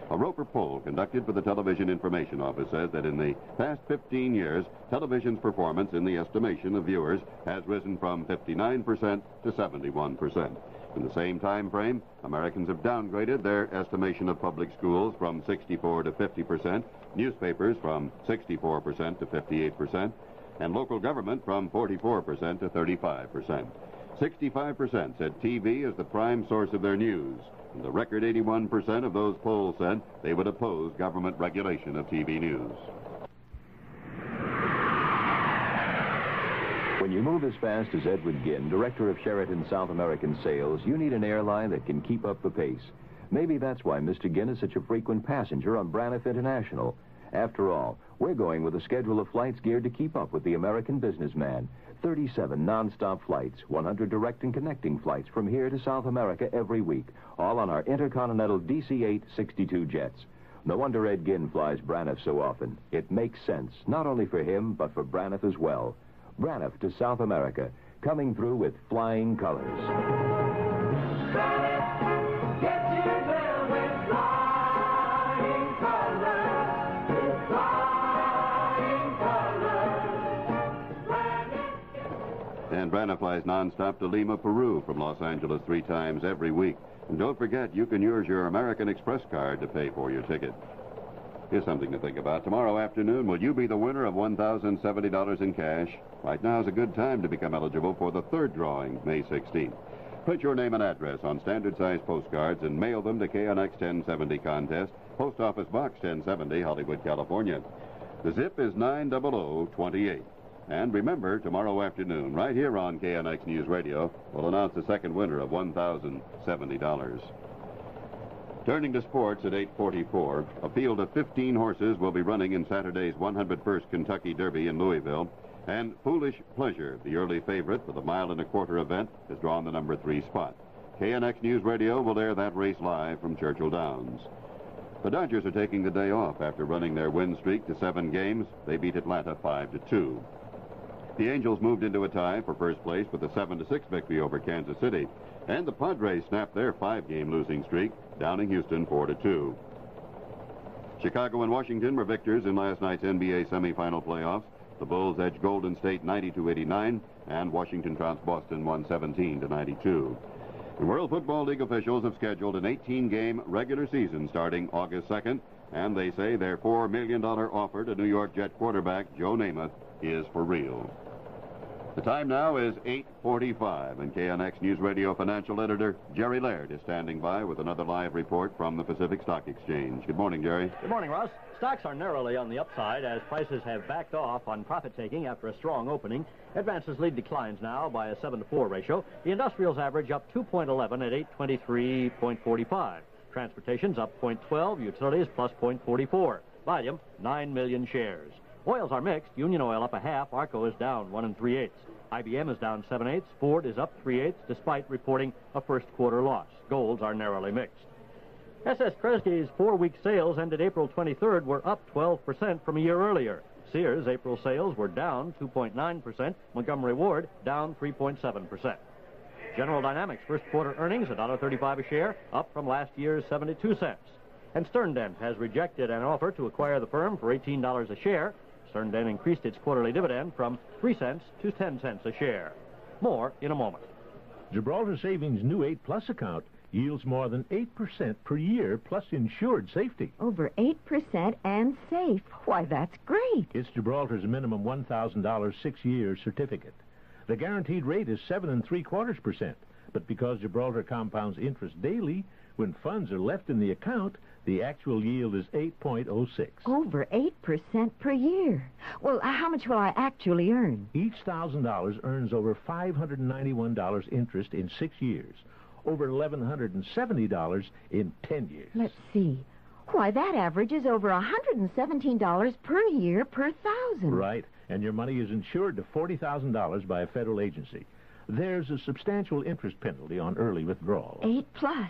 A Roper poll conducted for the Television Information Office says that in the past 15 years, television's performance in the estimation of viewers has risen from 59% to 71%. In the same time frame, Americans have downgraded their estimation of public schools from 64 to 50%, newspapers from 64% to 58%, and local government from 44% to 35%. 65% said TV is the prime source of their news, and the record 81% of those polls said they would oppose government regulation of TV news. When you move as fast as Edward Ginn, director of Sheraton South American Sales, you need an airline that can keep up the pace. Maybe that's why Mr. Ginn is such a frequent passenger on Braniff International. After all, we're going with a schedule of flights geared to keep up with the American businessman. 37 non-stop flights, 100 direct and connecting flights from here to South America every week, all on our Intercontinental DC-8 62 jets. No wonder Ed Ginn flies Braniff so often. It makes sense, not only for him, but for Braniff as well. Braniff to South America, coming through with flying colors. And Braniff flies nonstop to Lima, Peru from Los Angeles 3 times every week. And don't forget, you can use your American Express card to pay for your ticket. Here's something to think about. Tomorrow afternoon, will you be the winner of $1,070 in cash? Right now is a good time to become eligible for the third drawing, May 16th. Print your name and address on standard-sized postcards and mail them to KNX 1070 Contest, Post Office Box 1070, Hollywood, California. The zip is 90028. And remember, tomorrow afternoon, right here on KNX News Radio, we'll announce the second winner of $1,070. Turning to sports at 8:44, a field of 15 horses will be running in Saturday's 101st Kentucky Derby in Louisville. And Foolish Pleasure, the early favorite for the mile-and-a-quarter event, has drawn the number 3 spot. KNX News Radio will air that race live from Churchill Downs. The Dodgers are taking the day off after running their win streak to 7 games. They beat Atlanta 5-2. The Angels moved into a tie for first place with a 7-6 victory over Kansas City. And the Padres snapped their 5-game losing streak, downing Houston 4-2. Chicago and Washington were victors in last night's NBA semifinal playoffs. The Bulls edged Golden State 90-89, and Washington trounced Boston 117-92. The World Football League officials have scheduled an 18-game regular season starting August 2nd, and they say their $4 million offer to New York Jet quarterback Joe Namath is for real. The time now is 8:45, and KNX News Radio financial editor Jerry Laird is standing by with another live report from the Pacific Stock Exchange. Good morning, Jerry. Good morning, Ross. Stocks are narrowly on the upside as prices have backed off on profit-taking after a strong opening. Advances lead declines now by a 7-to-4 ratio. The industrials average up 2.11 at 823.45. Transportation's up 0.12. Utilities plus 0.44. Volume, 9 million shares. Oils are mixed. Union Oil up a half. Arco is down 1 3/8. IBM is down 7/8. Ford is up 3/8 despite reporting a first quarter loss. Golds are narrowly mixed. SS Kresge's 4-week sales ended April 23rd were up 12% from a year earlier. Sears' April sales were down 2.9%. Montgomery Ward down 3.7%. General Dynamics first quarter earnings $1.35 a share, up from last year's 72 cents. And Stern Dent has rejected an offer to acquire the firm for $18 a share. Stern Dent increased its quarterly dividend from 3 cents to 10 cents a share. More in a moment. Gibraltar Savings' new 8+ account yields more than 8% per year, plus insured safety. Over 8% and safe. Why, that's great. It's Gibraltar's minimum $1,000 6-year certificate. The guaranteed rate is 7 3/4%. But because Gibraltar compounds interest daily, when funds are left in the account, the actual yield is 8.06. Over 8% per year. Well, how much will I actually earn? Each $1,000 earns over $591 interest in 6 years, over $1,170 in 10 years. Let's see. Why, that averages over $117 per year per thousand. Right, and your money is insured to $40,000 by a federal agency. There's a substantial interest penalty on early withdrawal. 8+.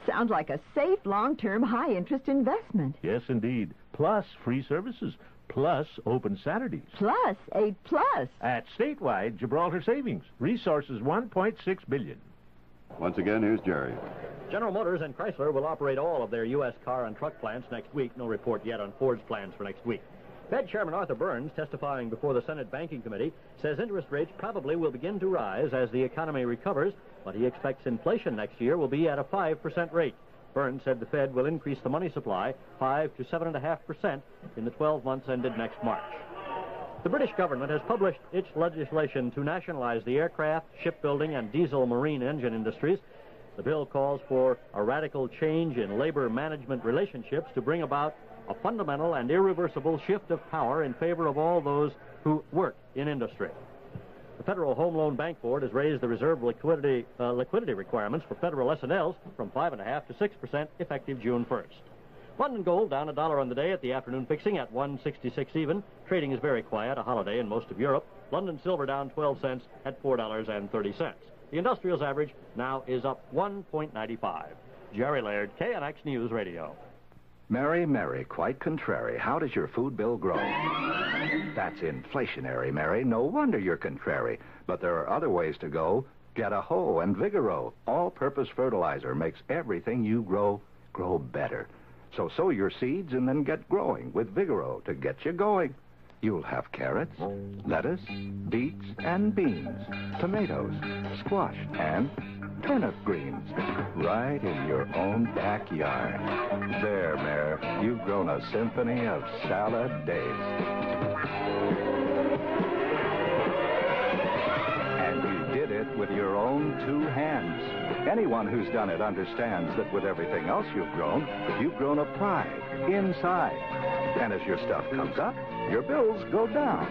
Sounds like a safe, long-term, high-interest investment. Yes, indeed. Plus free services. Plus open Saturdays. Plus 8+. At statewide Gibraltar Savings. Resources $1.6 billion. Once again, here's Jerry. General Motors and Chrysler will operate all of their U.S. car and truck plants next week. No report yet on Ford's plans for next week. Fed Chairman Arthur Burns, testifying before the Senate Banking Committee, says interest rates probably will begin to rise as the economy recovers, but he expects inflation next year will be at a 5% rate. Burns said the Fed will increase the money supply 5 to 7.5% in the 12 months ended next March. The British government has published its legislation to nationalize the aircraft, shipbuilding, and diesel marine engine industries. The bill calls for a radical change in labor management relationships to bring about a fundamental and irreversible shift of power in favor of all those who work in industry. The Federal Home Loan Bank Board has raised the reserve liquidity requirements for federal S&Ls from 5.5% to 6% effective June 1st. London gold down $1 on the day at the afternoon fixing at 166 even. Trading is very quiet, a holiday in most of Europe. London silver down 12 cents at $4.30. The industrials average now is up 1.95. Jerry Laird, KNX News Radio. Mary, Mary, quite contrary. How does your food bill grow? That's inflationary, Mary. No wonder you're contrary. But there are other ways to go. Get a hoe and Vigoro. All-purpose fertilizer makes everything you grow better. So sow your seeds and then get growing with Vigoro to get you going. You'll have carrots, lettuce, beets, and beans, tomatoes, squash, and turnip greens right in your own backyard. There, Mare, you've grown a symphony of salad days. And you did it with your own 2 hands. Anyone who's done it understands that with everything else you've grown a pride inside. And as your stuff comes up, your bills go down.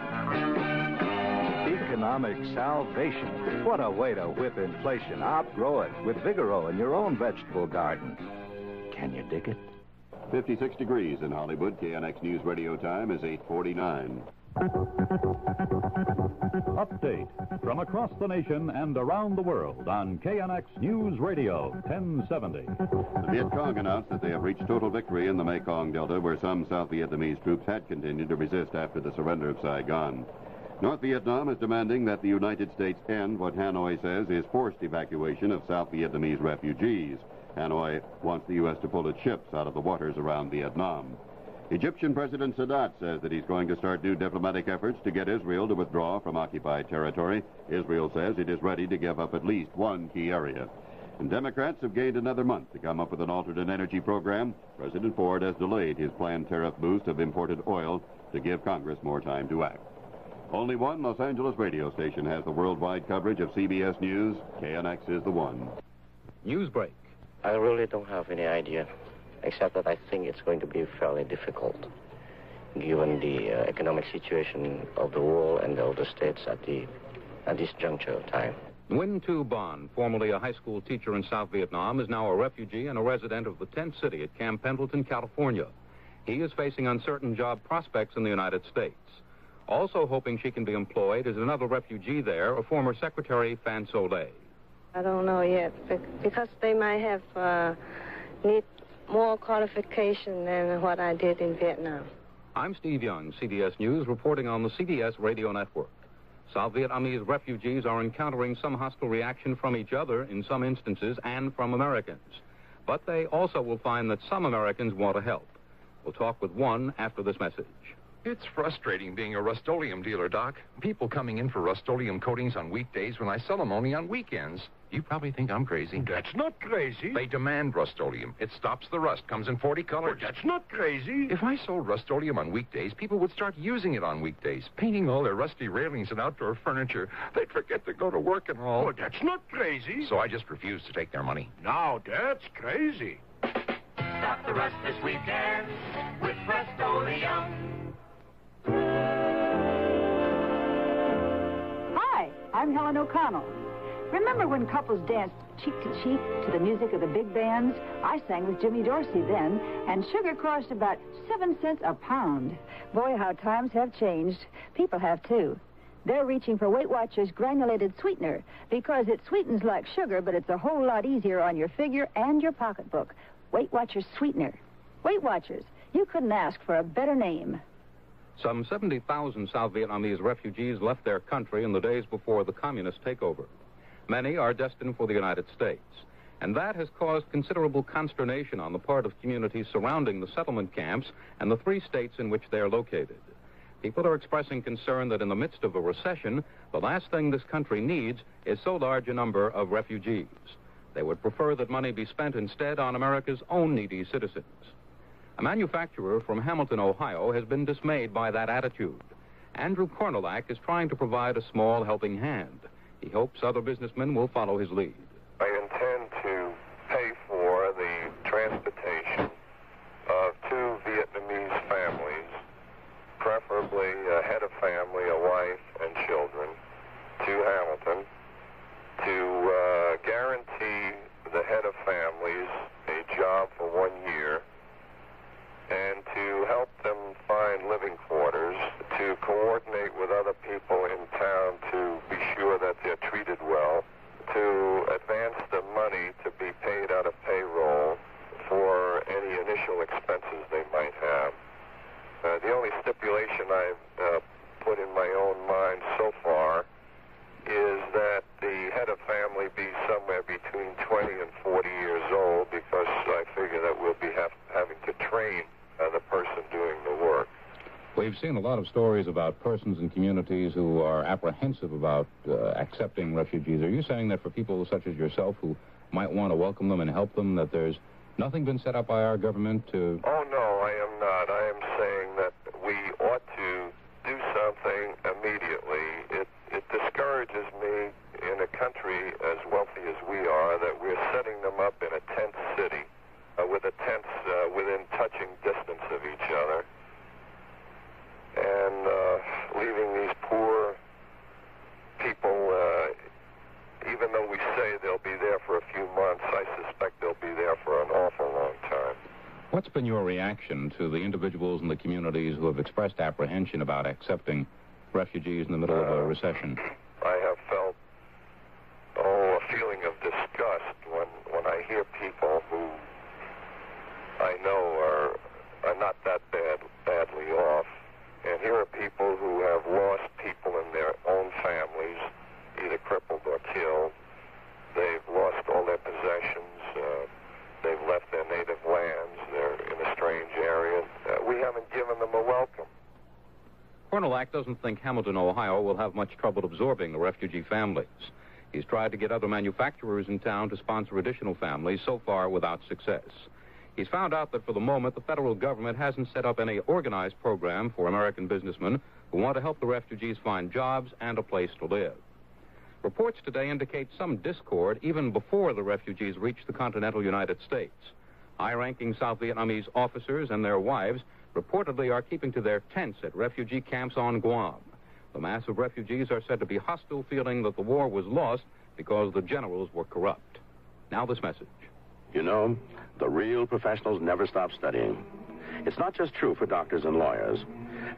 Economic salvation. What a way to whip inflation. Outgrow it with Vigoro in your own vegetable garden. Can you dig it? 56 degrees in Hollywood. KNX News Radio time is 8:49. Update from across the nation and around the world on KNX News Radio 1070. The Viet Cong announced that they have reached total victory in the Mekong Delta, where some South Vietnamese troops had continued to resist after the surrender of Saigon. North Vietnam is demanding that the United States end what Hanoi says is forced evacuation of South Vietnamese refugees. Hanoi wants the U.S. to pull its ships out of the waters around Vietnam. Egyptian President Sadat says that he's going to start new diplomatic efforts to get Israel to withdraw from occupied territory. Israel says it is ready to give up at least one key area. And Democrats have gained another month to come up with an alternate energy program. President Ford has delayed his planned tariff boost of imported oil to give Congress more time to act. Only one Los Angeles radio station has the worldwide coverage of CBS News. KNX is the one. Newsbreak. I really don't have any idea, except that I think it's going to be fairly difficult, given the economic situation of the world and of the states at this juncture of time. Nguyen Tu Ban, formerly a high school teacher in South Vietnam, is now a refugee and a resident of the tent city at Camp Pendleton, California. He is facing uncertain job prospects in the United States. Also hoping she can be employed is another refugee there, a former secretary, Phan Soleil. I don't know yet, because they might have need more qualification than what I did in Vietnam. I'm Steve Young, CBS News, reporting on the CBS radio network. South Vietnamese refugees are encountering some hostile reaction from each other in some instances and from Americans. But they also will find that some Americans want to help. We'll talk with one after this message. It's frustrating being a Rust-Oleum dealer, Doc. People coming in for Rust-Oleum coatings on weekdays when I sell them only on weekends. You probably think I'm crazy. That's not crazy. They demand Rust-Oleum. It stops the rust, comes in 40 colors. Well, that's not crazy. If I sold Rust-Oleum on weekdays, people would start using it on weekdays, painting all their rusty railings and outdoor furniture. They'd forget to go to work and all. Well, that's not crazy. So I just refuse to take their money. Now, that's crazy. Stop the rust this weekend with Rust-Oleum. Hi, I'm Helen O'Connell. Remember when couples danced cheek to cheek to the music of the big bands? I sang with Jimmy Dorsey then, and sugar cost about 7 cents a pound. Boy, how times have changed. People have, too. They're reaching for Weight Watchers granulated sweetener because it sweetens like sugar, but it's a whole lot easier on your figure and your pocketbook. Weight Watchers sweetener. Weight Watchers. You couldn't ask for a better name. Some 70,000 South Vietnamese refugees left their country in the days before the communist takeover. Many are destined for the United States, and that has caused considerable consternation on the part of communities surrounding the settlement camps and the 3 states in which they are located. People are expressing concern that in the midst of a recession, the last thing this country needs is so large a number of refugees. They would prefer that money be spent instead on America's own needy citizens. A manufacturer from Hamilton, Ohio, has been dismayed by that attitude. Andrew Kornelak is trying to provide a small helping hand. He hopes other businessmen will follow his lead. I intend to pay for the transportation of 2 Vietnamese families, preferably a head of family, a wife, and children, to Hamilton, to guarantee the head of families a job for 1 year, and to help them find living quarters, to coordinate with other people in town to be sure that they're treated well, to advance the money to be paid out of payroll for any initial expenses they might have. The only stipulation I've put in my own mind so far is that the head of family be somewhere between 20 and 40 years old, because I figure that we'll be having to train the person doing the work. We've seen a lot of stories about persons and communities who are apprehensive about accepting refugees. Are you saying that for people such as yourself who might want to welcome them and help them, that there's nothing been set up by our government to... Oh, no, I am not. I am saying that we ought to do something immediately. It discourages me in a country as wealthy as we are that we're setting them up in a tent city with the tents within touching distance of each other, and leaving these poor people, even though we say they'll be there for a few months, I suspect they'll be there for an awful long time. What's been your reaction to the individuals in the communities who have expressed apprehension about accepting refugees in the middle of a recession? I have felt, a feeling of disgust when I hear people who I know are not that badly off, and here are people who have lost people in their own families, either crippled or killed. They've lost all their possessions. They've left their native lands. They're in a strange area. We haven't given them a welcome. Colonel Ack doesn't think Hamilton, Ohio will have much trouble absorbing the refugee families. He's tried to get other manufacturers in town to sponsor additional families, so far without success. He's found out that for the moment, the federal government hasn't set up any organized program for American businessmen who want to help the refugees find jobs and a place to live. Reports today indicate some discord even before the refugees reach the continental United States. High-ranking South Vietnamese officers and their wives reportedly are keeping to their tents at refugee camps on Guam. The mass of refugees are said to be hostile, feeling that the war was lost because the generals were corrupt. Now this message. You know, the real professionals never stop studying. It's not just true for doctors and lawyers.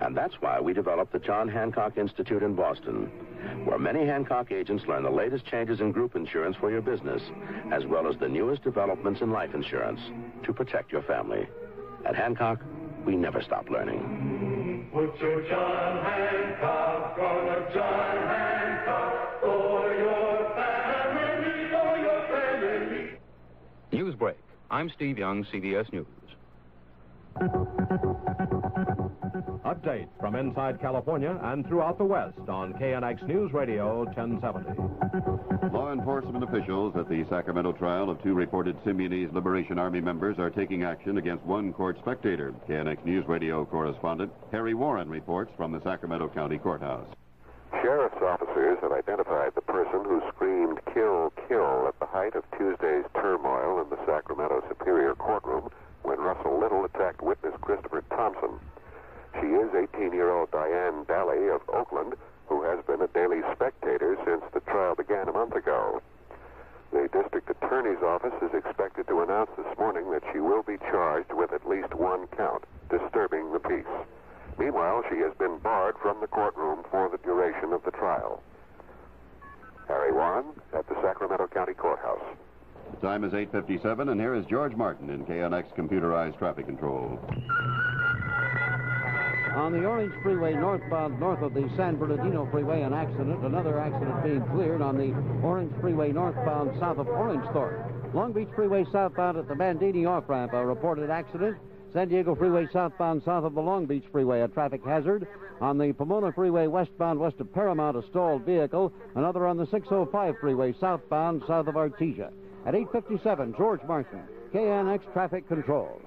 And that's why we developed the John Hancock Institute in Boston, where many Hancock agents learn the latest changes in group insurance for your business, as well as the newest developments in life insurance to protect your family. At Hancock, we never stop learning. Put your John Hancock on a John Hancock for your family, for your family. News break. I'm Steve Young, CBS News. Update from inside California and throughout the West on KNX News Radio 1070. Law enforcement officials at the Sacramento trial of 2 reported Symbionese Liberation Army members are taking action against one court spectator. KNX News Radio correspondent Harry Warren reports from the Sacramento County Courthouse. Sheriff's officers have identified the person who screamed, "Kill, kill," at the height of Tuesday's turmoil in the Sacramento Superior Courtroom when Russell Little attacked witness Christopher Thompson. She is 18-year-old Diane Daly of Oakland, who has been a daily spectator since the trial began a month ago. The district attorney's office is expected to announce this morning that she will be charged with at least one count, disturbing the peace. Meanwhile, she has been barred from the courtroom for the duration of the trial. Harry Warren at the Sacramento County Courthouse. The time is 8:57, and here is George Martin in KNX Computerized Traffic Control. On the Orange Freeway northbound north of the San Bernardino Freeway, an accident. Another accident being cleared on the Orange Freeway northbound south of Orangethorpe. Long Beach Freeway southbound at the Bandini off-ramp, a reported accident. San Diego Freeway southbound south of the Long Beach Freeway, a traffic hazard. On the Pomona Freeway westbound west of Paramount, a stalled vehicle. Another on the 605 Freeway southbound south of Artesia. At 8:57, George Martin, KNX Traffic Control.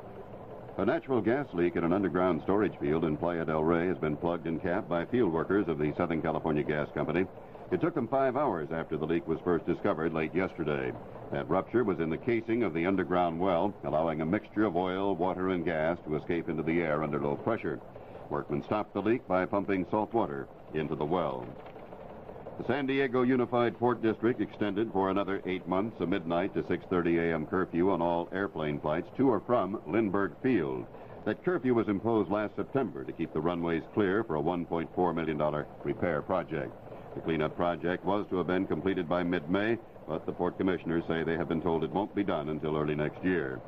A natural gas leak in an underground storage field in Playa del Rey has been plugged and capped by field workers of the Southern California Gas Company. It took them 5 hours after the leak was first discovered late yesterday. That rupture was in the casing of the underground well, allowing a mixture of oil, water, and gas to escape into the air under low pressure. Workmen stopped the leak by pumping salt water into the well. The San Diego Unified Port District extended for another 8 months a midnight to 6:30 a.m. curfew on all airplane flights to or from Lindbergh Field. That curfew was imposed last September to keep the runways clear for a $1.4 million repair project. The cleanup project was to have been completed by mid-May, but the port commissioners say they have been told it won't be done until early next year.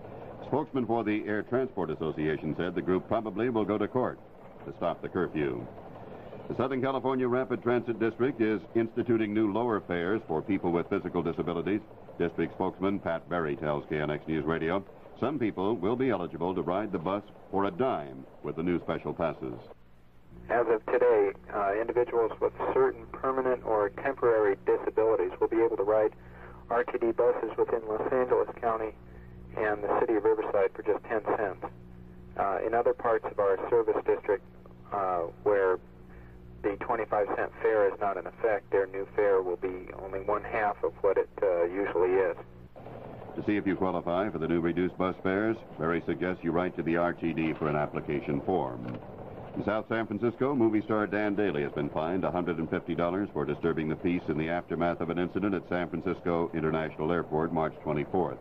A spokesman for the Air Transport Association said the group probably will go to court to stop the curfew. The Southern California Rapid Transit District is instituting new lower fares for people with physical disabilities. District spokesman Pat Berry tells KNX News Radio some people will be eligible to ride the bus for a dime with the new special passes. As of today, individuals with certain permanent or temporary disabilities will be able to ride RTD buses within Los Angeles County and the city of Riverside for just 10 cents. In other parts of our service district where the 25-cent fare is not in effect, their new fare will be only 1/2 of what it usually is. To see if you qualify for the new reduced bus fares, Berry suggests you write to the RTD for an application form. In South San Francisco, movie star Dan Daly has been fined $150 for disturbing the peace in the aftermath of an incident at San Francisco International Airport March 24th.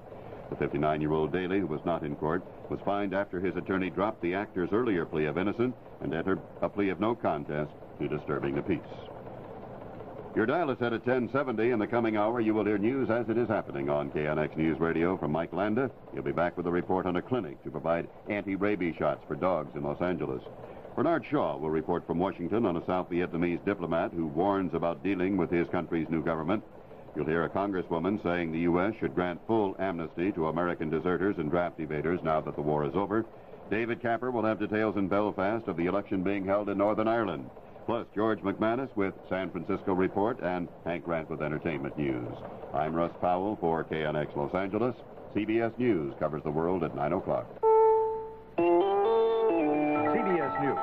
The 59-year-old Daly, who was not in court, was fined after his attorney dropped the actor's earlier plea of innocent and entered a plea of no contest to disturbing the peace. Your dial is set at 1070. In the coming hour, you will hear news as it is happening on KNX News Radio from Mike Landa. He'll be back with a report on a clinic to provide anti-rabies shots for dogs in Los Angeles. Bernard Shaw will report from Washington on a South Vietnamese diplomat who warns about dealing with his country's new government. You'll hear a congresswoman saying the U.S. should grant full amnesty to American deserters and draft evaders now that the war is over. David Capper will have details in Belfast of the election being held in Northern Ireland. Plus, George McManus with San Francisco Report and Hank Grant with entertainment news. I'm Russ Powell for KNX Los Angeles. CBS News covers the world at 9 o'clock. CBS News.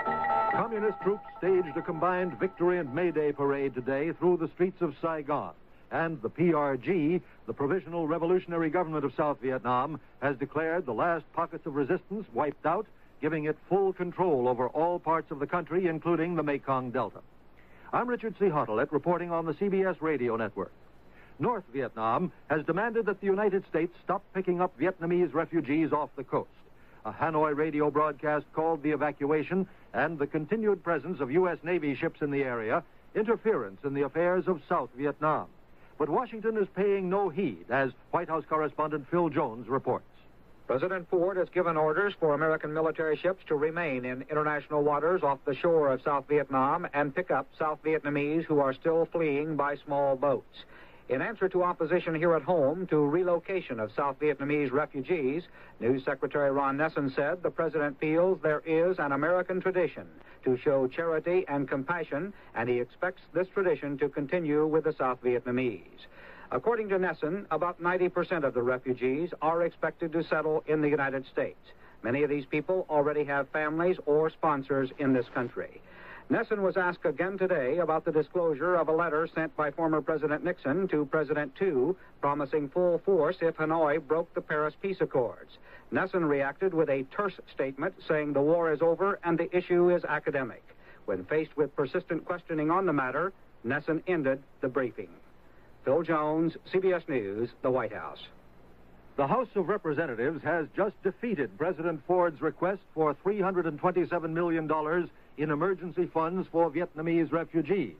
Communist troops staged a combined Victory and May Day parade today through the streets of Saigon. And the PRG, the Provisional Revolutionary Government of South Vietnam, has declared the last pockets of resistance wiped out, giving it full control over all parts of the country, including the Mekong Delta. I'm Richard C. Hartelet, reporting on the CBS Radio Network. North Vietnam has demanded that the United States stop picking up Vietnamese refugees off the coast. A Hanoi radio broadcast called the evacuation and the continued presence of U.S. Navy ships in the area interference in the affairs of South Vietnam. But Washington is paying no heed, as White House correspondent Phil Jones reports. President Ford has given orders for American military ships to remain in international waters off the shore of South Vietnam and pick up South Vietnamese who are still fleeing by small boats. In answer to opposition here at home to relocation of South Vietnamese refugees, News Secretary Ron Nessen said the president feels there is an American tradition to show charity and compassion, and he expects this tradition to continue with the South Vietnamese. According to Nessen, about 90% of the refugees are expected to settle in the United States. Many of these people already have families or sponsors in this country. Nessen was asked again today about the disclosure of a letter sent by former President Nixon to President Tu, promising full force if Hanoi broke the Paris Peace Accords. Nessen reacted with a terse statement saying the war is over and the issue is academic. When faced with persistent questioning on the matter, Nessen ended the briefing. Phil Jones, CBS News, the White House. The House of Representatives has just defeated President Ford's request for $327 million in emergency funds for Vietnamese refugees.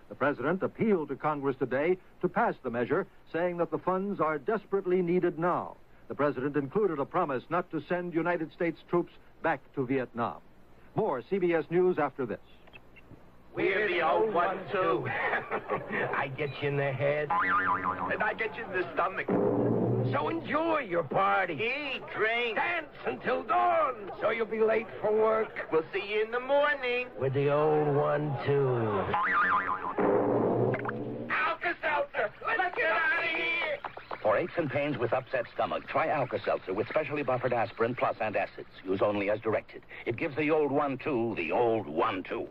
The president appealed to Congress today to pass the measure, saying that the funds are desperately needed now. The president included a promise not to send United States troops back to Vietnam. More CBS News after this. We're the old one, too. I get you in the head, and I get you in the stomach. So enjoy your party. Eat, drink, dance until dawn, so you'll be late for work. We'll see you in the morning. With the old one, too. Alka-Seltzer, let's get out of here. For aches and pains with upset stomach, try Alka-Seltzer with specially buffered aspirin plus antacids. Use only as directed. It gives the old one, too, the old one, too.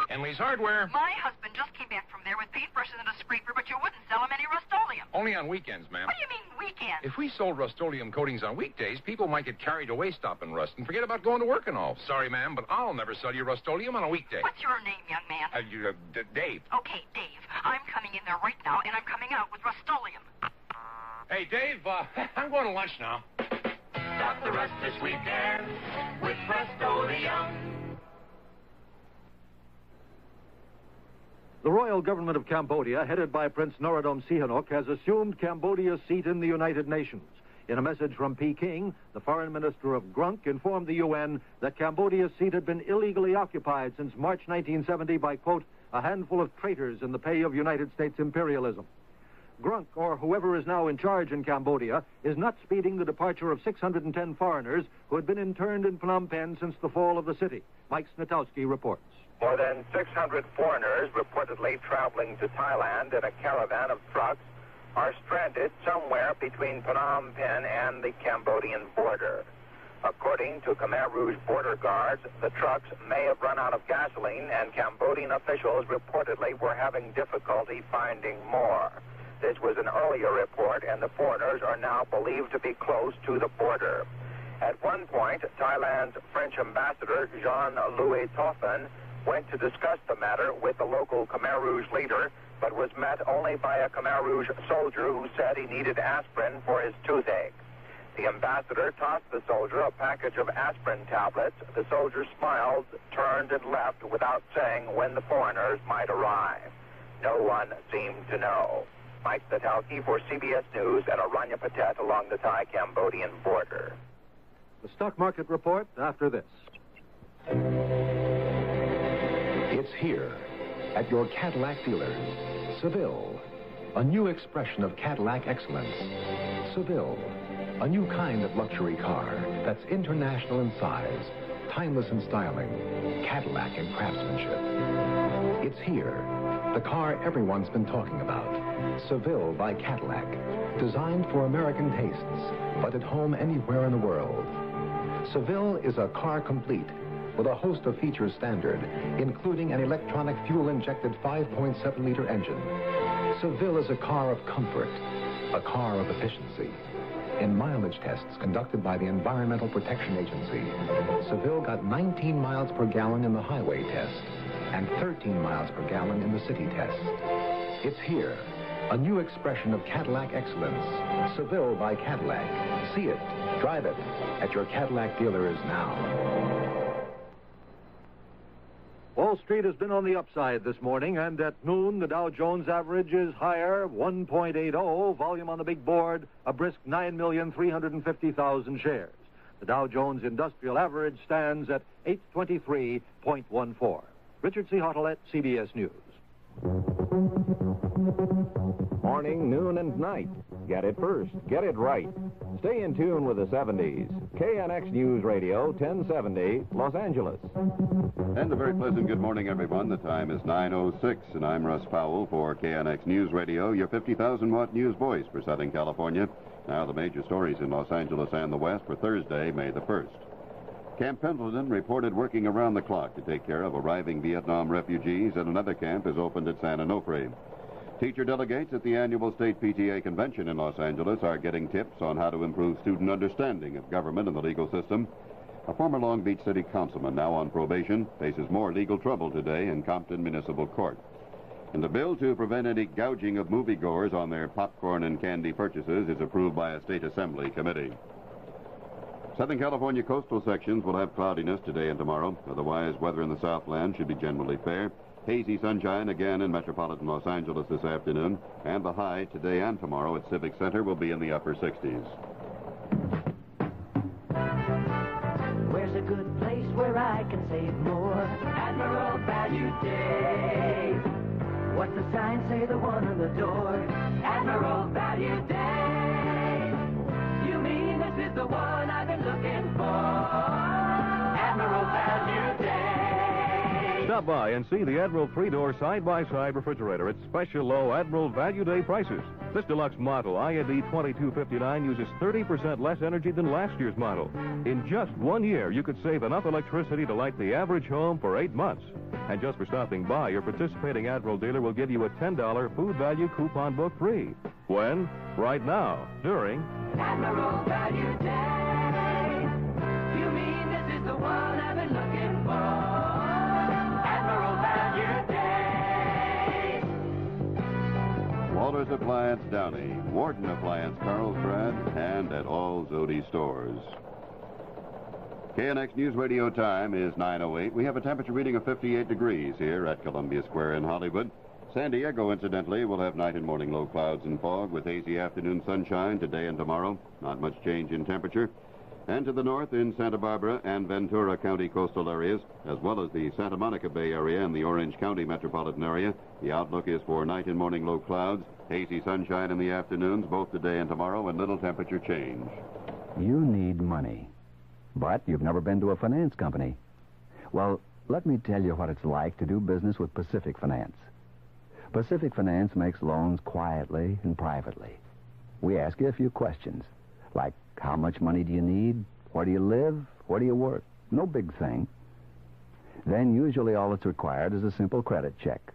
Henley's Hardware. My husband just came back from there with paintbrushes and a scraper, but you wouldn't sell him any Rust-Oleum. Only on weekends, ma'am. What do you mean weekends? If we sold Rust-Oleum coatings on weekdays, people might get carried away stopping rust and forget about going to work and all. Sorry, ma'am, but I'll never sell you Rust-Oleum on a weekday. What's your name, young man? Dave. Okay, Dave. I'm coming in there right now, and I'm coming out with Rust-Oleum. Hey, Dave, I'm going to lunch now. Stop the rust this weekend with Rust-Oleum. The royal government of Cambodia, headed by Prince Norodom Sihanouk, has assumed Cambodia's seat in the United Nations. In a message from Peking, the foreign minister of Grunk informed the UN that Cambodia's seat had been illegally occupied since March 1970 by, quote, a handful of traitors in the pay of United States imperialism. Grunk, or whoever is now in charge in Cambodia, is not speeding the departure of 610 foreigners who had been interned in Phnom Penh since the fall of the city. Mike Snitowski reports. More than 600 foreigners reportedly traveling to Thailand in a caravan of trucks are stranded somewhere between Phnom Penh and the Cambodian border. According to Khmer Rouge border guards, the trucks may have run out of gasoline, and Cambodian officials reportedly were having difficulty finding more. This was an earlier report, and the foreigners are now believed to be close to the border. At one point, Thailand's French ambassador, Jean-Louis Toffin, went to discuss the matter with the local Khmer Rouge leader, but was met only by a Khmer Rouge soldier who said he needed aspirin for his toothache. The ambassador tossed the soldier a package of aspirin tablets. The soldier smiled, turned, and left without saying when the foreigners might arrive. No one seemed to know. Mike Patalki for CBS News at Aranya Patet along the Thai-Cambodian border. The stock market report after this. It's here at your Cadillac dealers. Seville, a new expression of Cadillac excellence. Seville, a new kind of luxury car that's international in size, timeless in styling, Cadillac in craftsmanship. It's here, the car everyone's been talking about. Seville by Cadillac, designed for American tastes, but at home anywhere in the world. Seville is a car complete with a host of features standard, including an electronic fuel-injected 5.7-liter engine. Seville is a car of comfort, a car of efficiency. In mileage tests conducted by the Environmental Protection Agency, Seville got 19 miles per gallon in the highway test and 13 miles per gallon in the city test. It's here, a new expression of Cadillac excellence. Seville by Cadillac. See it, drive it at your Cadillac dealers now. Wall Street has been on the upside this morning, and at noon, the Dow Jones average is higher, 1.80. Volume on the big board, a brisk 9,350,000 shares. The Dow Jones Industrial Average stands at 823.14. Richard C. Hottelet, CBS News. Morning, noon, and night. Get it first. Get it right. Stay in tune with the 70s. KNX News Radio, 1070, Los Angeles. And a very pleasant good morning, everyone. The time is 9:06, and I'm Russ Powell for KNX News Radio, your 50,000-watt news voice for Southern California. Now the major stories in Los Angeles and the West for Thursday, May the 1st. Camp Pendleton reported working around the clock to take care of arriving Vietnam refugees, and another camp is opened at San Onofre. Teacher delegates at the annual state PTA convention in Los Angeles are getting tips on how to improve student understanding of government and the legal system. A former Long Beach City councilman, now on probation, faces more legal trouble today in Compton Municipal Court. And the bill to prevent any gouging of moviegoers on their popcorn and candy purchases is approved by a state assembly committee. Southern California coastal sections will have cloudiness today and tomorrow. Otherwise, weather in the Southland should be generally fair. Hazy sunshine again in metropolitan Los Angeles this afternoon, and the high today and tomorrow at Civic Center will be in the upper 60s. Where's a good place where I can save more? Admiral Value Day. What's the sign say, the one on the door? Admiral Value Day. You mean this is the one I've been looking for? Admiral Value Day. Stop by and see the Admiral 3-door side-by-side refrigerator at special low Admiral Value Day prices. This deluxe model, IAD 2259, uses 30% less energy than last year's model. In just 1 year, you could save enough electricity to light the average home for 8 months. And just for stopping by, your participating Admiral dealer will give you a $10 food value coupon book free. When? Right now, during Admiral Value Day. You mean this is the one I've been looking for? Walters Appliance Downey, Warden Appliance Carlsbad, and at all Zodi stores. KNX News Radio time is 9:08. We have a temperature reading of 58 degrees here at Columbia Square in Hollywood. San Diego, incidentally, will have night and morning low clouds and fog with hazy afternoon sunshine today and tomorrow. Not much change in temperature. And to the north in Santa Barbara and Ventura County coastal areas, as well as the Santa Monica Bay area and the Orange County metropolitan area, the outlook is for night and morning low clouds, hazy sunshine in the afternoons, both today and tomorrow, and little temperature change. You need money, but you've never been to a finance company. Well, let me tell you what it's like to do business with Pacific Finance. Pacific Finance makes loans quietly and privately. We ask you a few questions, like how much money do you need? Where do you live? Where do you work? No big thing. Then usually all that's required is a simple credit check.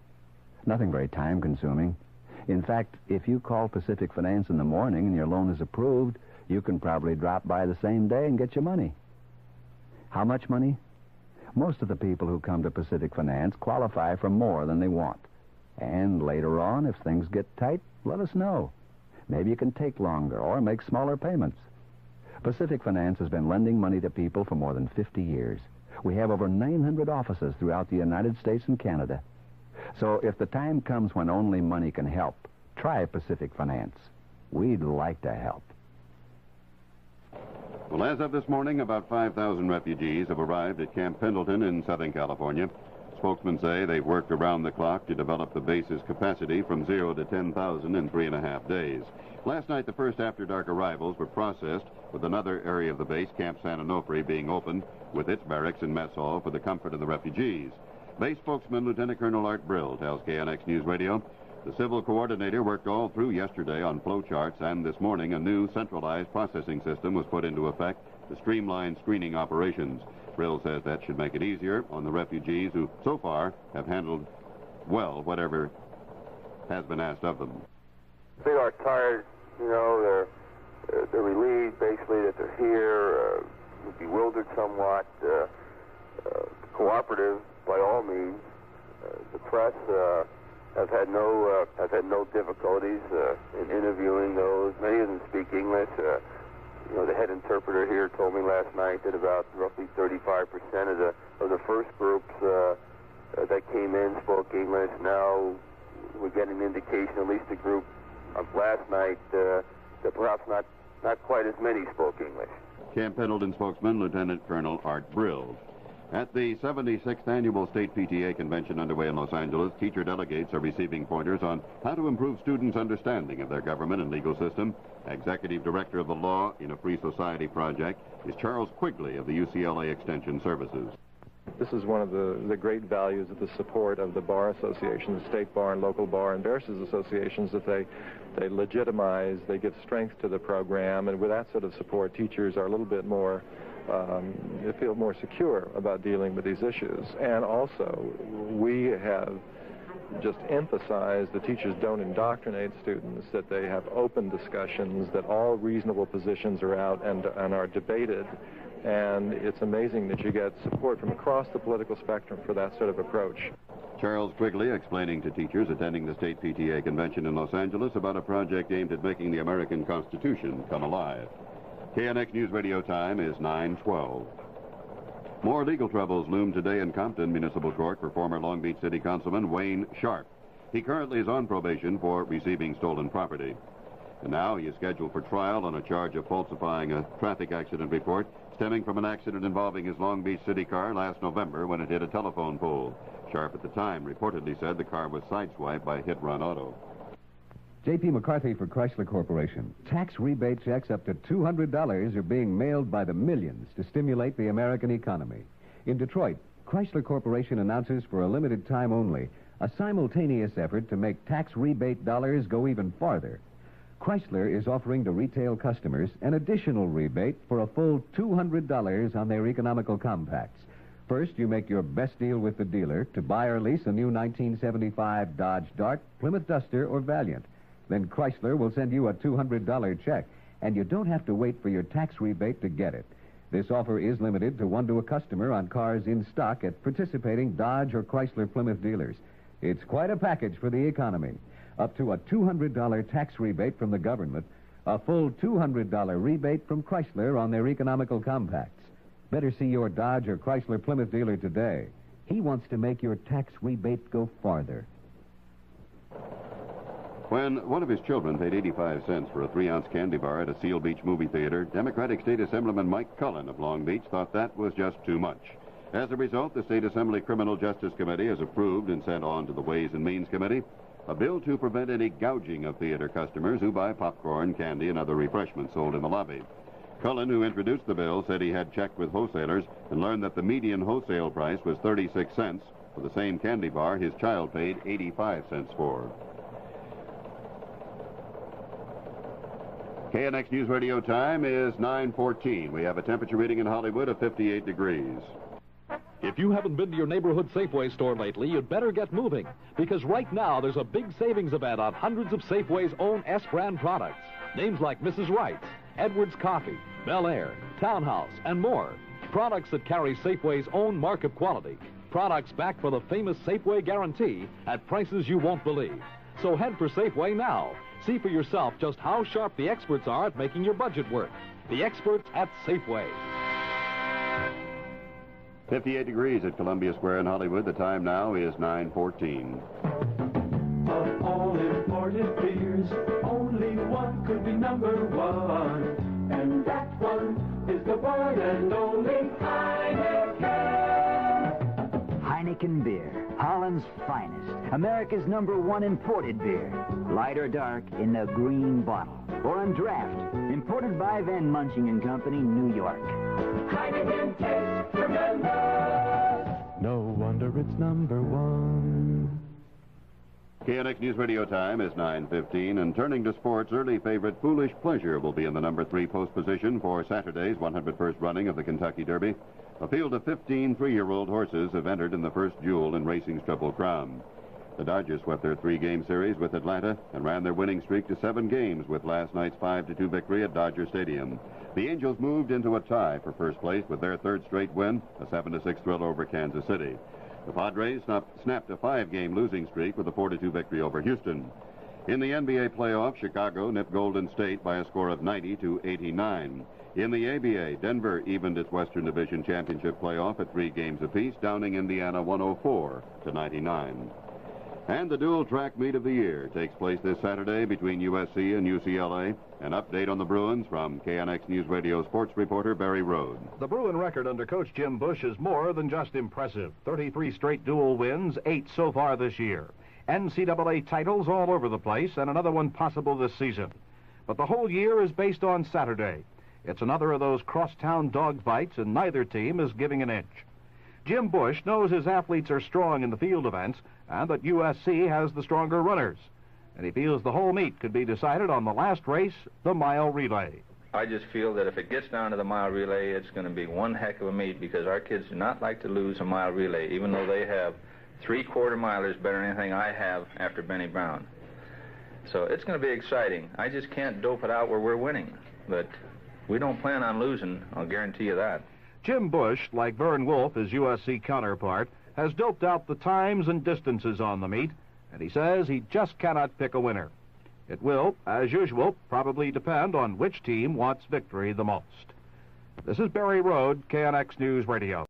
Nothing very time-consuming. In fact, if you call Pacific Finance in the morning and your loan is approved, you can probably drop by the same day and get your money. How much money? Most of the people who come to Pacific Finance qualify for more than they want. And later on, if things get tight, let us know. Maybe you can take longer or make smaller payments. Pacific Finance has been lending money to people for more than 50 years. We have over 900 offices throughout the United States and Canada. So if the time comes when only money can help, try Pacific Finance. We'd like to help. Well, as of this morning, about 5,000 refugees have arrived at Camp Pendleton in Southern California. Spokesmen say they've worked around the clock to develop the base's capacity from 0 to 10,000 in 3.5 days. Last night, the first after-dark arrivals were processed, with another area of the base, Camp San Onofre, being opened with its barracks and mess hall for the comfort of the refugees. Base spokesman Lieutenant Colonel Art Brill tells KNX News Radio the civil coordinator worked all through yesterday on flow charts, and this morning a new centralized processing system was put into effect to streamline screening operations. Brill says that should make it easier on the refugees who so far have handled well whatever has been asked of them. They are tired, you know, they're relieved basically that they're here, bewildered somewhat, cooperative by all means. The press have had no difficulties in interviewing those. Many of them speak English. You know, the head interpreter here told me last night that about roughly 35% of the first groups that came in spoke English. Now we're getting an indication, at least the group of last night, that perhaps not quite as many spoke English. Camp Pendleton spokesman Lieutenant Colonel Art Brill. At the 76th Annual State PTA Convention underway in Los Angeles, teacher delegates are receiving pointers on how to improve students' understanding of their government and legal system. Executive Director of the Law in a Free Society Project is Charles Quigley of the UCLA Extension Services. This is one of the great values of the support of the Bar Association, the State Bar and Local Bar and Barristers Associations, that they legitimize, they give strength to the program, and with that sort of support, teachers are a little bit more they feel more secure about dealing with these issues. And also, we have just emphasized the teachers don't indoctrinate students, that they have open discussions, that all reasonable positions are out and are debated. And it's amazing that you get support from across the political spectrum for that sort of approach. Charles Quigley explaining to teachers attending the State PTA Convention in Los Angeles about a project aimed at making the American Constitution come alive. KNX News Radio time is 9:12. More legal troubles loom today in Compton Municipal Court for former Long Beach City Councilman Wayne Sharp. He currently is on probation for receiving stolen property. And now he is scheduled for trial on a charge of falsifying a traffic accident report stemming from an accident involving his Long Beach City car last November when it hit a telephone pole. Sharp at the time reportedly said the car was sideswiped by a hit-run auto. J.P. McCarthy for Chrysler Corporation. Tax rebate checks up to $200 are being mailed by the millions to stimulate the American economy. In Detroit, Chrysler Corporation announces for a limited time only a simultaneous effort to make tax rebate dollars go even farther. Chrysler is offering to retail customers an additional rebate for a full $200 on their economical compacts. First, you make your best deal with the dealer to buy or lease a new 1975 Dodge Dart, Plymouth Duster, or Valiant. Then Chrysler will send you a $200 check, and you don't have to wait for your tax rebate to get it. This offer is limited to one to a customer on cars in stock at participating Dodge or Chrysler Plymouth dealers. It's quite a package for the economy. Up to a $200 tax rebate from the government, a full $200 rebate from Chrysler on their economical compacts. Better see your Dodge or Chrysler Plymouth dealer today. He wants to make your tax rebate go farther. When one of his children paid 85 cents for a 3-ounce candy bar at a Seal Beach movie theater, Democratic State Assemblyman Mike Cullen of Long Beach thought that was just too much. As a result, the State Assembly Criminal Justice Committee has approved and sent on to the Ways and Means Committee a bill to prevent any gouging of theater customers who buy popcorn, candy, and other refreshments sold in the lobby. Cullen, who introduced the bill, said he had checked with wholesalers and learned that the median wholesale price was 36 cents for the same candy bar his child paid 85 cents for. KNX News Radio time is 9:14. We have a temperature reading in Hollywood of 58 degrees. If you haven't been to your neighborhood Safeway store lately, you'd better get moving, because right now there's a big savings event on hundreds of Safeway's own S-brand products. Names like Mrs. Wright's, Edwards Coffee, Bel Air, Townhouse, and more. Products that carry Safeway's own mark of quality. Products backed for the famous Safeway guarantee at prices you won't believe. So head for Safeway now. See for yourself just how sharp the experts are at making your budget work. The experts at Safeway. 58 degrees at Columbia Square in Hollywood. The time now is 9:14. Of all imported beers, only one could be number one. And that one is the one and only Heineken. Heineken beer, Holland's finest, America's #1 imported beer. Light or dark in the green bottle, or on draft, imported by Van Munching and Company, New York. Heineken tastes tremendous. No wonder it's #1. KNX News Radio time is 9:15, and turning to sports, early favorite Foolish Pleasure will be in the #3 post position for Saturday's 101st running of the Kentucky Derby. A field of 15 3-year-old horses have entered in the first duel in racing's Triple Crown. The Dodgers swept their 3-game series with Atlanta and ran their winning streak to 7 games with last night's 5-2 victory at Dodger Stadium. The Angels moved into a tie for first place with their 3rd straight win, a 7-6 thriller over Kansas City. The Padres snapped a 5-game losing streak with a 4-2 victory over Houston. In the NBA playoffs, Chicago nipped Golden State by a score of 90-89. In the ABA, Denver evened its Western Division Championship playoff at 3 games apiece, downing Indiana 104-99. And the dual track meet of the year takes place this Saturday between USC and UCLA. An update on the Bruins from KNX News Radio sports reporter Barry Rode. The Bruin record under Coach Jim Bush is more than just impressive. 33 straight dual wins, 8 so far this year. NCAA titles all over the place, and another one possible this season. But the whole year is based on Saturday. It's another of those crosstown dogfights, and neither team is giving an inch. Jim Bush knows his athletes are strong in the field events, and that USC has the stronger runners. And he feels the whole meet could be decided on the last race, the mile relay. I just feel that if it gets down to the mile relay, it's going to be one heck of a meet, because our kids do not like to lose a mile relay, even though they have 3/4 milers better than anything I have after Benny Brown. So it's going to be exciting. I just can't dope it out where we're winning. But we don't plan on losing, I'll guarantee you that. Jim Bush, like Vern Wolf, his USC counterpart, has doped out the times and distances on the meet, and he says he just cannot pick a winner. It will, as usual, probably depend on which team wants victory the most. This is Barry Rode, KNX News Radio.